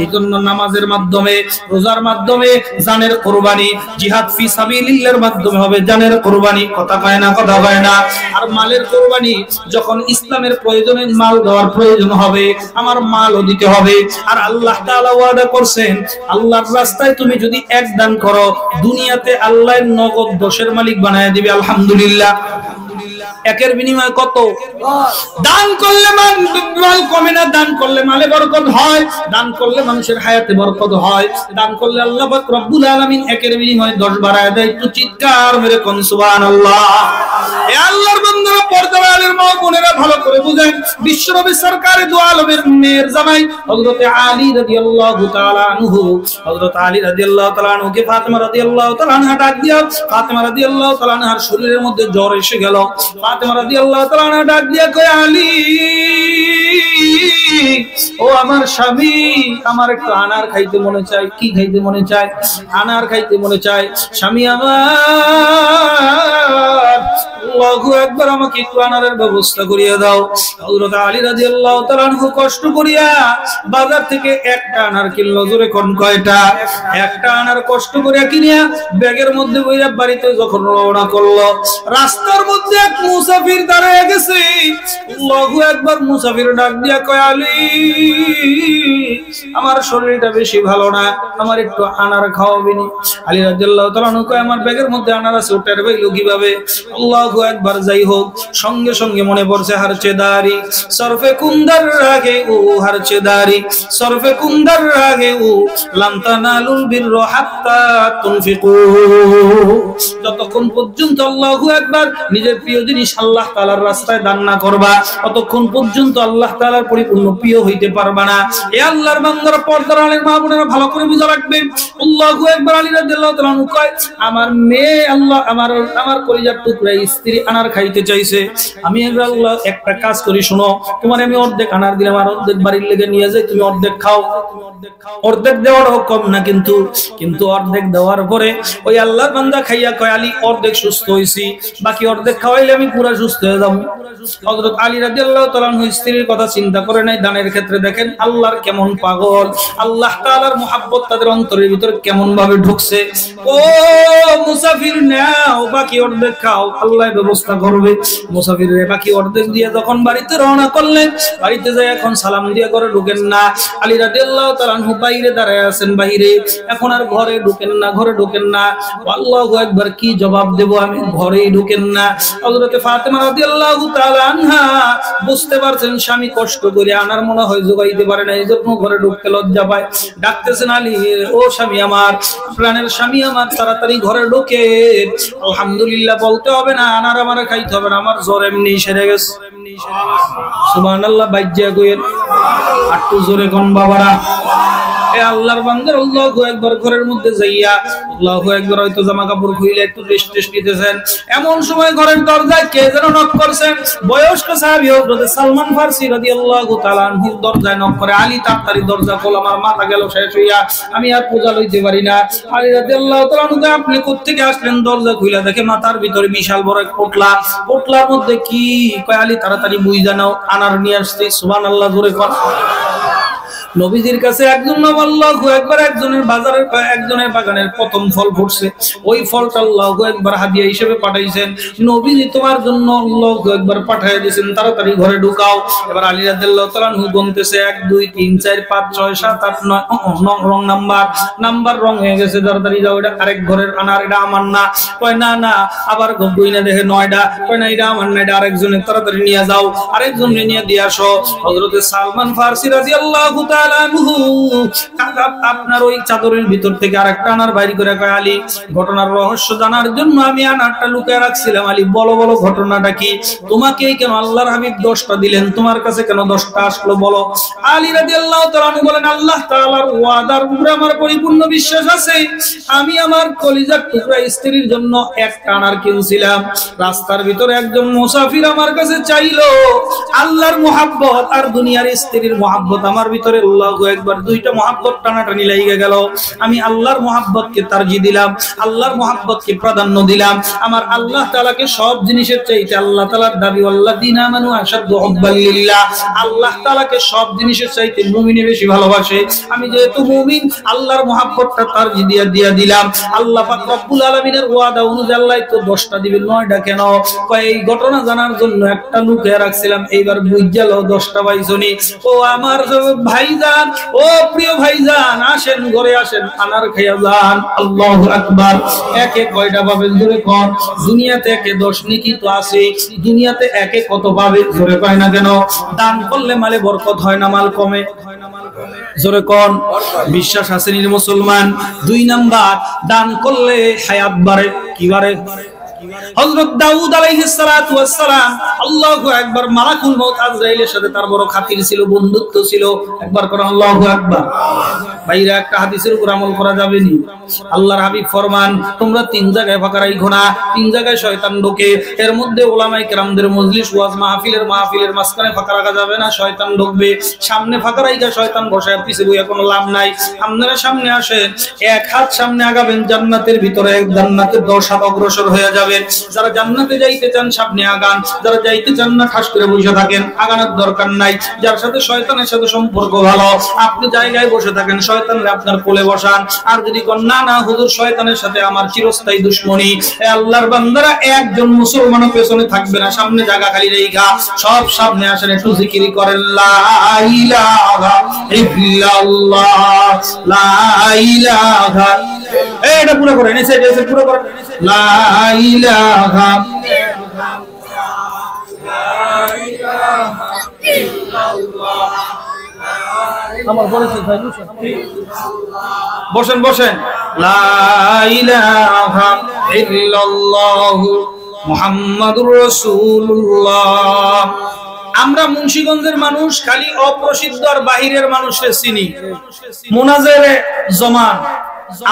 এই জন্য নামাজের মাধ্যমে, রোজার মাধ্যমে জানের কুরবানি, জিহাদ ফি সাবিলিল্লাহর মাধ্যমে হবে জানের কুরবানি, কথা কয় না, কথা কয় না। আর মালের কুরবানি, যখন ইসলামের প্রয়োজনে মাল দেওয়ার প্রয়োজন হবে, আমার মালও দিতে হবে। আর আল্লাহ তাআলা ওয়াদা করছেন, আল্লাহর রাস্তায় তুমি যদি এক দান করো, দুনিয়াতে আল্লাহ নগদ 10-এর মালিক বানায় দিবে। আলহামদুলিল্লাহ। একের বিনিময়ে কত? দান করলে মাল কমে না, দান করলে মালে বরকত হয়, দান করলে মানুষের হায়াতে বরকত হয়, দান করলে আল্লাহ পাক রব্বুল আলামিন একের বিনিময়ে 10 বাড়ায় দেয়। একটু চিৎকার মেরে কোন সুবহানাল্লাহ। এ আল্লাহর বান্দারা, পর্দার আলের মা বোনেরা, ভালো করে বুঝেন, বিশ্বনবী সরকারে দু আলমের মেয়ের জামাই হযরত আলী রাদিয়াল্লাহু তাআলা আনহু, হযরত আলী রাদিয়াল্লাহু তাআলা আনহুকে ফাতেমা রাদিয়াল্লাহু তাআলা আনহা ডাক দিয়া, ফাতেমা রাদিয়াল্লাহু তাআলা আনহার শরীরের মধ্যে জ্বর এসে গেল। ফাতেমা রাদিয়াল্লাহু তাআলা আনহা ডাক দিয়া কয়, আলী ও আমার স্বামী, আমার একটু আনার খাইতে মনে চায়। কি খাইতে মনে চায়? আনার খাইতে মনে চায়। স্বামী আমার, আল্লাহু আকবার, আমাকে একটু আনারের ব্যবস্থা করিয়া দাও। হযরত আলী রাদিয়াল্লাহু তাআলা আনহু কষ্ট করিয়া বাজার থেকে একটা আনার কিনলো। জোরে কোন কয়টা? একটা আনার কষ্ট করিয়া কিনিয়া ব্যাগের মধ্যে বইরা বাড়িতে যখন রওনা করলো, রাস্তার মধ্যে এক মুসাফির দাঁড়ায় গেছে। আল্লাহু আকবার। মুসাফির ডাক দিয়া কয়, আলী, আমার শরীরটা বেশি ভালো না, আমার একটু আনার খাওয়াবেনি? আলী রাদিয়াল্লাহু তাআলা আনহু কয়, আমার ব্যাগের মধ্যে আনার আছে, ওটার বাইলো কিভাবে? আল্লাহু আকবার। যাই হোক, সঙ্গে সঙ্গে মনে পড়ছে হারচেদারি সরফে কুন্দার রাগে ও হারচেদারি সরফে কুন্দার রাগে ও লাম তানালুল বিররা হাত্তা তুনফিকু। যতক্ষণ পর্যন্ত আল্লাহু আকবার নিজের প্রিয় জিনিস আল্লাহ তাআলার রাস্তায় দান না করবা, ততক্ষণ পর্যন্ত আল্লাহ তাআলার পরিপূর্ণ প্রিয় হইতে পারবা না। এ আল্লাহর বান্দারা, পর্দার আলের মা বোনেরা ভালো করে বুঝা রাখবেন। আল্লাহু আকবার। আলী রাদিয়াল্লাহু তাআলা আনহু কয়, আমার মেয়ে আল্লাহ আমার কলিজার টুকরা স্ত্রী আনার খাইতে চাইছে। আমি আল্লাহ একটা কাজ করি, শোনো, তোমার আমি অর্ধেক আনার দিলাম, আর অর্ধেক বাড়ির লেগে নিয়ে যাই, তুমি অর্ধেক খাও। অর্ধেক দেওয়ারও কম না, কিন্তু অর্ধেক দেওয়ার পরে ওই আল্লাহর বান্দা খাইয়া কয়, আলী, অর্ধেক সুস্থ হইছি, বাকি অর্ধেক খাওয়াইলে আমি পুরা সুস্থ হয়ে যাবো। হযরত আলী রাদিয়াল্লাহু তাআলা আনহু স্ত্রীর কথা চিন্তা করে নাই। দানের ক্ষেত্রে দেখেন আল্লাহর কেমন পাগল, আল্লাহ তাআলার মুহাব্বত তাদের অন্তরের ভিতরে কেমন ভাবে ঢুকছে। ও মুসাফির, নাও বাকি অর্ধেক খাও, আল্লাহ ব্যবস্থা করবে। মুসাফিরের বাকি অর্ধেক দিয়ে যখন বাড়িতে রওনা করলেন, বাড়িতে যাই এখন সালাম দিয়ে ঘরে ঢুকেন না। আলী রাদিয়াল্লাহু তাআলা আনহু বাইরে দাঁড়ায় আছেন, বাইরে, এখন আর ঘরে ঢুকেন না, ঘরে ঢুকেন না। আল্লাহু আকবার, কি জবাব দেব আমি? ঘরেই ঢুকেন না। হযরতে ফাতেমা রাদিয়াল্লাহু তাআলা আনহা বুঝতে পারছেন স্বামী কষ্ট করে আনার মনে হয় জোগাইতে পারে না, এইজন্য ঘরে ঢুকতে লজ্জা পায়। ডাকতেছেন, আলী, ও স্বামী আমার, প্রাণের স্বামী আমার, তাড়াতাড়ি ঘরে ঢোকে। আলহামদুলিল্লাহ বলতে হবে না, আনার আমার খাইতে হবে না, আমার জ্বর এমনি সেরে গেছে। সুবহানাল্লাহ। বাইজ্জা কইেন একটু জোরে কোন বাবারা। এ আল্লাহর বান্দার আল্লাহু আকবার ঘরের মধ্যে যাইয়া আল্লাহু আকবার, হয়তো জামা কাপড় খুইলে একটু রেস্ট নিতেছেন, এমন সময় ঘরের দরজায় কে যেন নক করছেন। বয়স্ক সাহাবী হযরত সালমান ফারসি রাদিয়াল্লাহু তাআলা আনহু দরজায় নক করে। আলী তাড়াতাড়ি দরজা খোল, আমার মাথা গেল শেষ হইয়া, আমি আর পূজা লইতে পারি না। আলী রাদিয়াল্লাহু তাআলা আনহু, আপনি কোত্থেকে আসলেন? দরজা খুইলা দেখে মাথার ভিতরে বিশাল বড় এক পোটলা। পোটলার মধ্যে কি? কয়, আলী তাড়াতাড়ি বুঝা নাও, আনার নিয়ে আসছি। সুবহানাল্লাহ, জোরে কর। নবীজির কাছে একজন আল্লাহু আকবার, একজনের বাজারের, একজনের বাগানের প্রথম ফল ফুটছে, ওই ফলটা আল্লাহু আকবার হাদিয়া হিসেবে পাঠাইছেন। নবীজি তোমার জন্য আল্লাহু আকবার পাঠিয়ে দিয়েছেন, তাড়াতাড়ি ঘরে ঢুকাও। এবার আলী রাদিয়াল্লাহু তাআলা আনহু গুনতেছে 1 2 3 4 5 6 7 8 9 রং নাম্বার রং হয়ে গেছে, তাড়াতাড়ি যাও, এটা আরেক ঘরের আনার, এটা আমার না। কয়, না না, আবার গুইনা দেখে 9টা। কয়, না, এটা আমার না, এটা আরেকজনের, তাড়াতাড়ি নিয়ে যাও, আরেকজনকে নিয়ে দিয়ে আসো। হযরতে সালমান ফারসি রাদিয়াল্লাহু তাআলা আপনার ওই চাদরের ভিতর থেকে আরেকটা আনার বাইর করে কয়, আলী, ঘটনার রহস্য জানার জন্য আমি আনারটা লুকিয়ে রাখছিলাম। আলী, বলো বলো, ঘটনাটা কি? তোমাকেই কেন আল্লাহর হাবিব 10টা দিলেন, তোমার কাছে কেন 10টা আসলো, বলো। আলী রাদিয়াল্লাহু তাআলা বলেন, আল্লাহ তাআলার ওয়াদার উপরে আমার পরিপূর্ণ বিশ্বাস আছে। আমি আমার কলিজার টুকরা স্ত্রীর জন্য একটা আনার কিনছিলাম, রাস্তার ভিতরে একজন মুসাফির আমার কাছে চাইলো। আল্লাহর মুহাব্বত আর দুনিয়ার স্ত্রীর মুহাব্বত আমার ভিতরে আল্লাহু আকবার, দুইটা মুহাব্বত টানাটানি লাগিয়ে গেল। আমি আল্লাহর মুহাব্বতকে তারজি দিলাম, আল্লাহর মুহাব্বতকে প্রাধান্য দিলাম। আমার আল্লাহ তাআলাকে সব জিনিসের চাইতে, আল্লাহ তাআলার দাবি আল্লাযীনা আমানু আশাদ্দু হুব্বান লিল্লাহ, আল্লাহ তাআলাকে সব জিনিসের চাইতে মুমিনে বেশি ভালোবাসে। আমি যেহেতু মুমিন, আল্লাহর মুহাব্বতটা তারজি দিয়া দিলাম। আল্লাহ পাক রব্বুল আলামিনের ওয়াদা অনুযায়ী আল্লাহ তো 10টা দিবেন, 9টা কেন? কয়, এই ঘটনা জানার জন্য একটা লুকিয়ে রাখছিলাম, এইবার বুঝালো 10টা পাইছনি। ও আমার ভাইজান, ও প্রিয় ভাইজান, আসেন ঘরে আসেন, আনার খাইয়া যান। আল্লাহু আকবার। একে কয়টা পাবেন জোরে কোন? দুনিয়াতে একে 10 নেকি তো আছে, দুনিয়াতে একে কত পাবে জোরে পায় না কেন? দান করলে মালে বরকত হয় না, মাল কমে? জোরে কোন? বিশ্বাস আছে নি মুসলমান? 2 নাম্বার, দান করলে হায়াত বাড়ে। কি বাড়ে? হযরত দাউদ আলাইহিস সালাতু ওয়াস সালাম, আল্লাহু আকবার, মালাকুল মউত আজরাইলের সাথে তার বড় খাতির ছিল, বন্ধুত্ব ছিল। একবার করে আল্লাহু আকবার। ভাইরা, একটা হাদিসের উপর আমল করা যাবে নি? আল্লাহর হাবিব ফরমান, তোমরা তিন জায়গায় ফাঁকা রাখো না, তিন জায়গায় শয়তান ঢোকে। এর মধ্যে উলামায়ে কেরামদের মজলিস, ওয়াজ মাহফিলের মাঝখানে ফাঁকা রাখা যাবে না, শয়তান ঢুকবে। সামনে ফাঁকা রাখা শয়তান বসায়, পিছে বইয়া কোনো লাভ নাই। আপনারা সামনে আসেন, এক হাত সামনে আগাবেন, জান্নাতের ভিতরে জান্নাতের 10 হাত অগ্রসর হয়ে যাবেন। যারা জান্নাতে যাইতে চান সামনে আগান, যারা যাইতে চান না ঠাস করে বসে থাকেন, আগানোর দরকার নাই। যার সাথে শয়তানের সাথে সম্পর্ক ভালো, আপনি জায়গায় বসে থাকেন, শয়তানরে আপনার কোলে বসান। আর যদি কোন না না হুজুর শয়তানের সাথে আমার চিরস্থায়ী দুশমনী, এ আল্লাহর বান্দারা, একজন মুসলমানও পেছনে থাকবে না, সামনে জায়গা খালি রেখা সব সামনে আসেন, একটু জিকির করেন লা ইলাহা ইল্লাল্লাহ, লা ইলাহা। এটা পুরো করেন, এসে পুরো করেন, লা ইলাহা আমার বলেছেন ভাই, বসেন বসেন। লা ইলাহা ইল্লাল্লাহু মুহাম্মাদুর রাসূলুল্লাহ। আমরা মুন্সিগঞ্জের মানুষ খালি অপ্রসিদ্ধ আর বাহিরের মানুষের চিনি। মুনাজেরে জমান,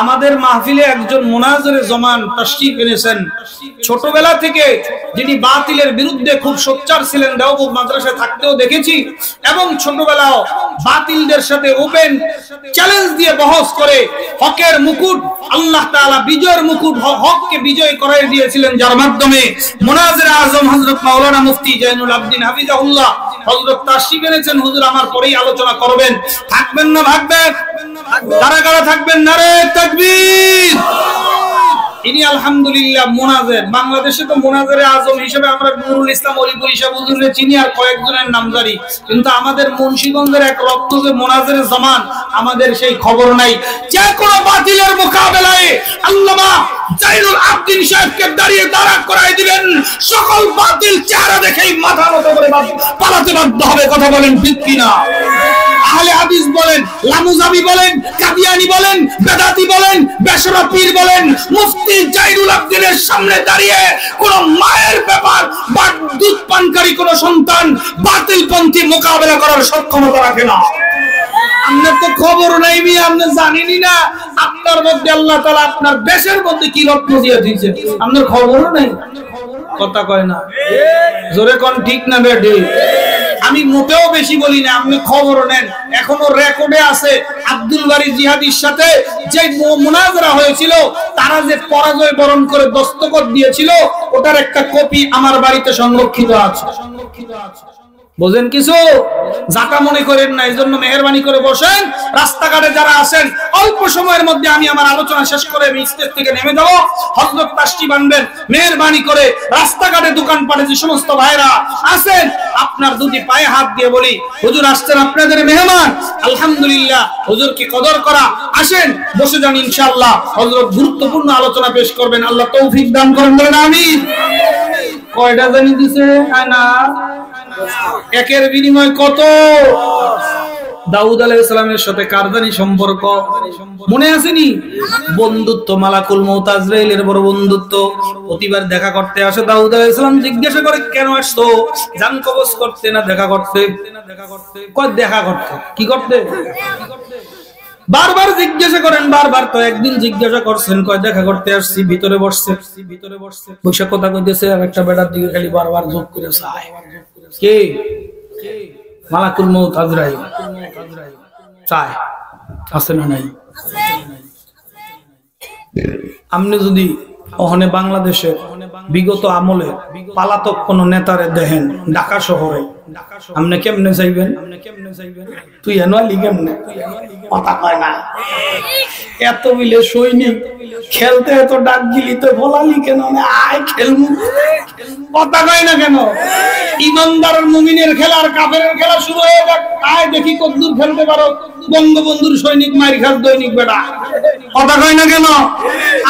আমাদের মাহফিলে একজন মুনাজেরে জমান তাশরীফ এনেছেন। ছোটবেলা থেকে যিনি বাতিলের বিরুদ্ধে খুব সোচ্চার ছিলেন, দেওবন্দ মাদ্রাসায় থাকতেও দেখেছি, এবং ছোটবেলাও বাতিলদের সাথে ওপেন চ্যালেঞ্জ দিয়ে বহস করে হকের মুকুট, আল্লাহ তাআলা বিজয়ের মুকুট, হককে বিজয় করাই দিয়েছিলেন, যার মাধ্যমে মুনাজির আজম হযরত মাওলানা মুফতি জাইনুল আবদিন হাফিজাহুল্লাহ হযরত তাশরীফ এনেছেন। হুজুর আমার পরেই আলোচনা করবেন, থাকবেন না ভাগবেন? কারা কারা থাকবেন? নারে তাকবীর। ইনি আলহামদুলিল্লাহ মুনাজির। বাংলাদেশে তো মুনাজিরে আজম হিসেবে আমরা নুরুল ইসলাম অলিপুরি সাহেব হুজুরকে চিনি আর কয়েকজনের নাম জানি, কিন্তু আমাদের মুন্সিগঞ্জের এক রক্ত যে মুনাজিরে জামান, আমাদের সেই খবর নাই। যে কোনো বাতিলের মোকাবেলায় আল্লামা জাইনুল আবদিন সাহেবকে দাঁড়া করাই দিবেন, সকল বাতিল চেহারা দেখেই মাথা নত করে পালাতে বাধ্য হবে। কথা বলেন ঠিক কিনা? আহলে হাদিস বলেন, লামুজাবি বলেন, কাদিয়ানি বলেন, বেদাতি বলেন, বেশরা পীর বলেন, মুফতি জাইনুল আবদিনের সামনে দাঁড়িয়ে কোন মায়ের ব্যাপার বা দুধ পানকারী কোন সন্তান বাতিলপন্থী মোকাবেলা করার সক্ষমতা রাখে না। আপনার তো খবর নাই, আপনি জানেনই না আপনার মধ্যে আল্লাহ তাআলা আপনার দেশের মধ্যে কি রত্ন দিয়ে দিয়েছে, আপনার খবরও নাই। কথা কয় না, জোরে কোন ঠিক না বেঠি? আমি মোটেও বেশি বলি না, আপনি খবর নেন। এখনো রেকর্ডে আছে আব্দুল বারী জিহাদির সাথে যে মুনাজারা হয়েছিল, তারা যে পরাজয় বরণ করে দস্তখত দিয়েছিল, ওটার একটা কপি আমার বাড়িতে সংরক্ষিত আছে। বোঝেন কিছু? যাটা মনে করেন না, এই জন্য মেহেরবানি করে বসেন। রাস্তাঘাটে যারা আছেন, অল্প সময়ের মধ্যে আমি আমার আলোচনা শেষ করে আমি স্টেজ থেকে নেমে যাব। হযরত তাশরীফ আনবেন, মেহেরবানি করে রাস্তাঘাটে দোকানপাটে যে সমস্ত ভাইরা আছেন, আপনার দুটি পায়ে হাত দিয়ে বলি, হুজুর আসছেন আপনাদের মেহমান, আলহামদুলিল্লাহ, হুজুর কি কদর করা, আসেন বসে যান, ইনশাআল্লাহ হযরত গুরুত্বপূর্ণ আলোচনা পেশ করবেন। আল্লাহ তৌফিক দান করেন, বলেন আমিন। কয়টা জানি দিছে না? একের বিনিময় কত? দাউদ আলাইহিস সালামের সাথে কারদানি সম্পর্ক মনে আসেনি? বন্ধুত্ব, মালাকুল মউত আজরাইলের বড় বন্ধুত্ব। প্রতিবার দেখা করতে আসে দাউদ আলাইহিস সালাম, জিজ্ঞাসা করে কেন আসছো? জান কবজ করতে না দেখা করতে? কয় দেখা করতে। কি করতে? বারবার জিজ্ঞাসা করেন, বারবার তো একদিন জিজ্ঞাসা করছেন, কয় দেখা করতে আসছি। ভিতরে বসছে, বসে কথা কইতেছে, আর একটা বেটার দিকে খালি বারবার যোগ করে চায়। কে? মালাকুল মউত আজরাইল চায়। আছে না নাই? আপনি যদি ওখানে বাংলাদেশে বিগত আমলে পালাতক কোন নেতারে দেখেন ঢাকা শহরে, আপনি কেমনে যাইবেন? তুই এনওয়ালি কেমনে? কথা কয় না। এত মিলে সৈনিক খেলতে এত ডাক গিলি তো বলালি কেন? আয় খেলবো, কথা কয় না কেন? ইমানদার মুমিনের খেলা আর কাফেরের খেলা শুরু হয়ে যাক, আয় দেখি কতদূর খেলতে পারো। বঙ্গবন্ধুর সৈনিক মাইর খাস দৈনিক বেটা, কথা কয় না কেন?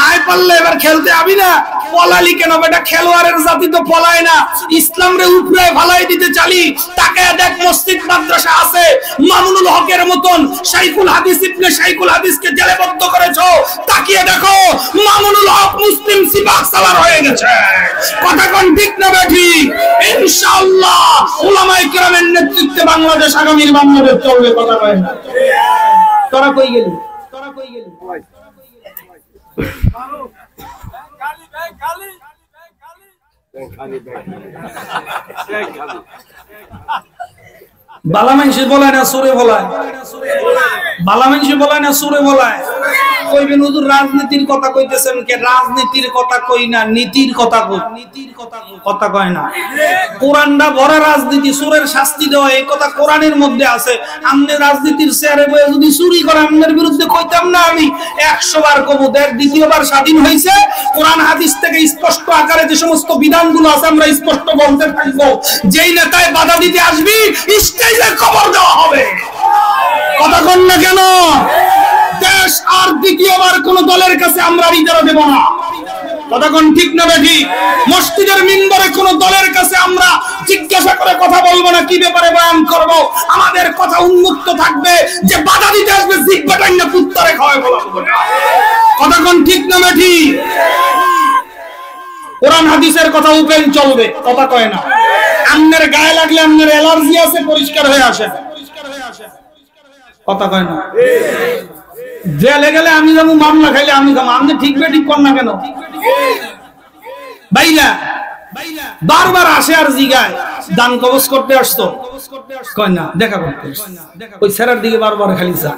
আয় পারলে এবার খেলতে আবি না? পলালি কেন বেটা? খেলোয়াড়ের জাতি তো পলায় না, ইসলাম রে উপরে ভালাই দিতে চালি। তাকে দেখ মসজিদ মাদ্রাসা আছে, মামুনুল হকের মতন শাইখুল হাদিস ইবনে শাইখুল হাদিসকে জেলবদ্ধ করেছো, তাকিয়ে দেখো মামুনুল হক মুসলিম সিবাক সালার হয়ে গেছে। কথা কোন ঠিক না বেঠি? ইনশাআল্লাহ উলামায়ে কেরামের নেতৃত্বে বাংলাদেশ আগামীর বাংলাদেশ চলবে। কথা কয় না? তোরা কই গেলি? তোরা কই গেলি? বালা মানুষ বলায় না সুরে বলায়, বালা মানুষ বলায় না সুরে বলায়। কইবেন হুজুর রাজনীতির কথা কইতেছেন কে? রাজনীতির কথা কই না, নীতির কথা কই। নীতির কথা কয় না। কোরআনটা ভরা রাজনীতি, সুরের শাস্তি দেওয়া, এই কথা কোরআনের মধ্যে আছে। আমনে রাজনীতির চেয়ারে বসে যদি চুরি করে আমনের বিরুদ্ধে কইতাম না আমি 100 বার কব। দ্বিতীয়বার স্বাধীন হয়েছে, কোরআন হাদিস থেকে স্পষ্ট আকারে যে সমস্ত বিধানগুলো আছে আমরা স্পষ্ট বলতে থাকবো। যেই নেতায় বাধা দিতে আসবি স্টেজে খবর দেওয়া হবে। কথা কোন না কেন? দেশ আর দ্বিতীয়বার কোন দলের কাছে আমরা ইজারা দেব না। কথা কোন ঠিক না বেঠি? মসজিদের মিম্বরে কোন দলের কাছে আমরা জিজ্ঞাসা করে কথা বলবো না, কি ব্যাপারে বয়ান করব। আমাদের কথা উন্মুক্ত থাকবে, যে বাধা দিতে আসবে জিহ্বাটাই না কুত্তারে খাওয়ায় বলবো। কথা কোন ঠিক না বেঠি? কোরআন হাদিসের কথা ওপেন চলবে। কথা কয় না? আমনের গায়ে লাগলে আমনের অ্যালার্জি আছে, পরিষ্কার হয়ে আসে। কথা কয় না? জেলে গেলে আমি যাবো, মামলা খাইলে আমি যাবো। আপনি ঠিক বে ঠিক কর না কেন? ভাইরা বারবার আসে আর জিগায় দান কবজ করতে আসতো, কয় না দেখা করতে। ওই সেরার দিকে বারবার খালি যা।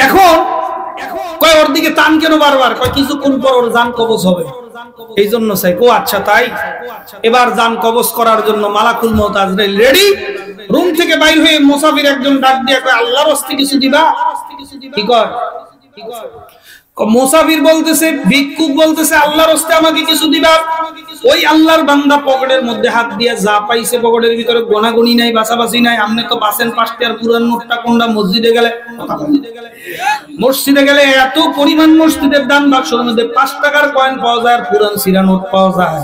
এখন কয় ওর দিকে টান কেন বারবার? কয় কিছুক্ষণ পর ওর জান কবজ হবে, এই জন্য চাই। ও আচ্ছা তাই? এবার জান কবজ করার জন্য মালাকুল মউত আজরাইল রেডি। রুম থেকে বাইর হয়ে মুসাফির একজন ডাক দিয়ে কয় আল্লাহর রাস্তায় কিছু দিবা? কি কর? মুসাফির বলতেছে, ভিক্ষুক বলতেছে আল্লাহর রাস্তায় আমাকে কিছু দিবা। ওই আল্লাহর বান্দা পকেটের মধ্যে হাত দিয়ে যা পাইছে পকেটের ভিতরে গোনাগুনি নাই, বাছাবাছি নাই। আপনি তো বাসেন 5 টাকার পুরান নোটটা কোনটা? মসজিদে গেলে, মসজিদে গেলে এত পরিমাণ মসজিদের দান বাক্সের মধ্যে 5 টাকার কয়েন পাওয়া যায়, আর পুরান সিরা নোট পাওয়া যায়।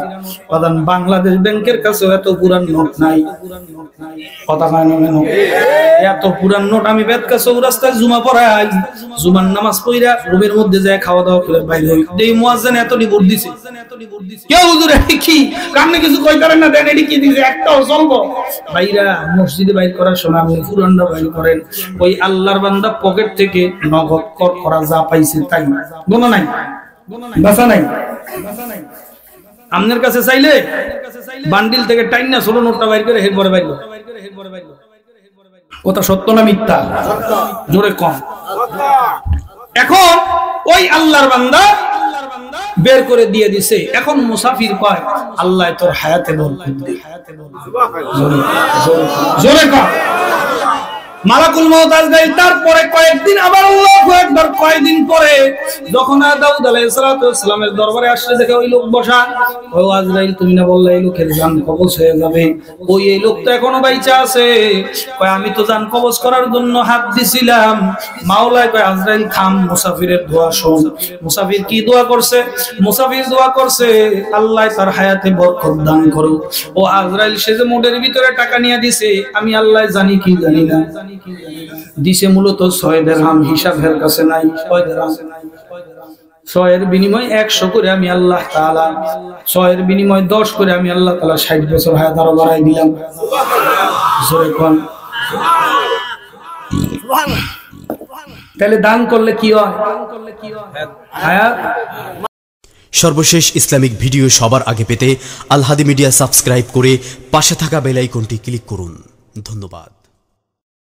প্রধান বাংলাদেশ ব্যাংকের কাছে এত পুরান নোট নাই। কথা হয় না কেন? এত পুরান নোট আমি বেদকা চৌরাস্তায় জুমা পড়াই, জুমার নামাজ পড়া রুমের মধ্যে যায় খাওয়া দাওয়া করে বাইরে হই। এই মুয়াজ্জিন এত নিবুর দিছে, কেউ হুজুর কি কামনে কিছু কই করেন না, দেন এডি কি দিছে একটাও চলবো? ভাইরা মসজিদে বাইর করার সময় আপনি পুরানটা বাইর করেন। ওই আল্লাহর বান্দা পকেট থেকে নগদ করা যা পাইছে তাই, গোনা নাই, বাসা নাই। আপনার কাছে চাইলে বান্ডিল থেকে টাইন না ছোট নোটটা বাইর করে হেড পরে বাইর। কথা সত্য না মিথ্যা? জোরে কম। এখন ওই আল্লাহর বান্দা বের করে দিয়ে দিছে। এখন মুসাফির কয় আল্লাহ তোর হায়াতে বরকত দে। জোরে কম। মালাকুল মউত আজরাইল তারপরে কয়েকদিন আবার আল্লাহু আকবার, কয়েকদিন পরে যখন দাউদ আলাইহিস সালামের দরবারে আসলে দেখে ওই লোক বসা। ও আজরাইল তুমি না বললে এই লোকের জান কবজ হয়ে যাবে? ওই এই লোক তো এখনো বাইচা আছে। কয় আমি তো জান কবজ করার জন্য হাত দিছিলাম। মাওলায় কয় আজরাইল থাম, মুসাফিরের দোয়া শোন। মুসাফির কি দোয়া করছে? মুসাফির দোয়া করছে আল্লাহ তার হায়াতে বরকত দান করো। ও আজরাইল সে যে মোটের ভিতরে টাকা নিয়ে দিছে, আমি আল্লাহ জানি কি জানি না, দিছে মূলত 6 দিরহাম, হিসাবের কাছে নাই। 6 দিরহাম, 6 এর বিনিময় 100 করে আমি আল্লাহ তাআলা, 6 এর বিনিময় 10 করে আমি আল্লাহ তাআলা 60 বছর হায়াত আরো বাড়াই দিলাম। জোরে কোন। তাহলে দান করলে কি হয়? হায়াত। সর্বশেষ ইসলামিক ভিডিও সবার আগে পেতে আল হাদি মিডিয়া সাবস্ক্রাইব করে পাশে থাকা বেল আইকনটি ক্লিক করুন। ধন্যবাদ।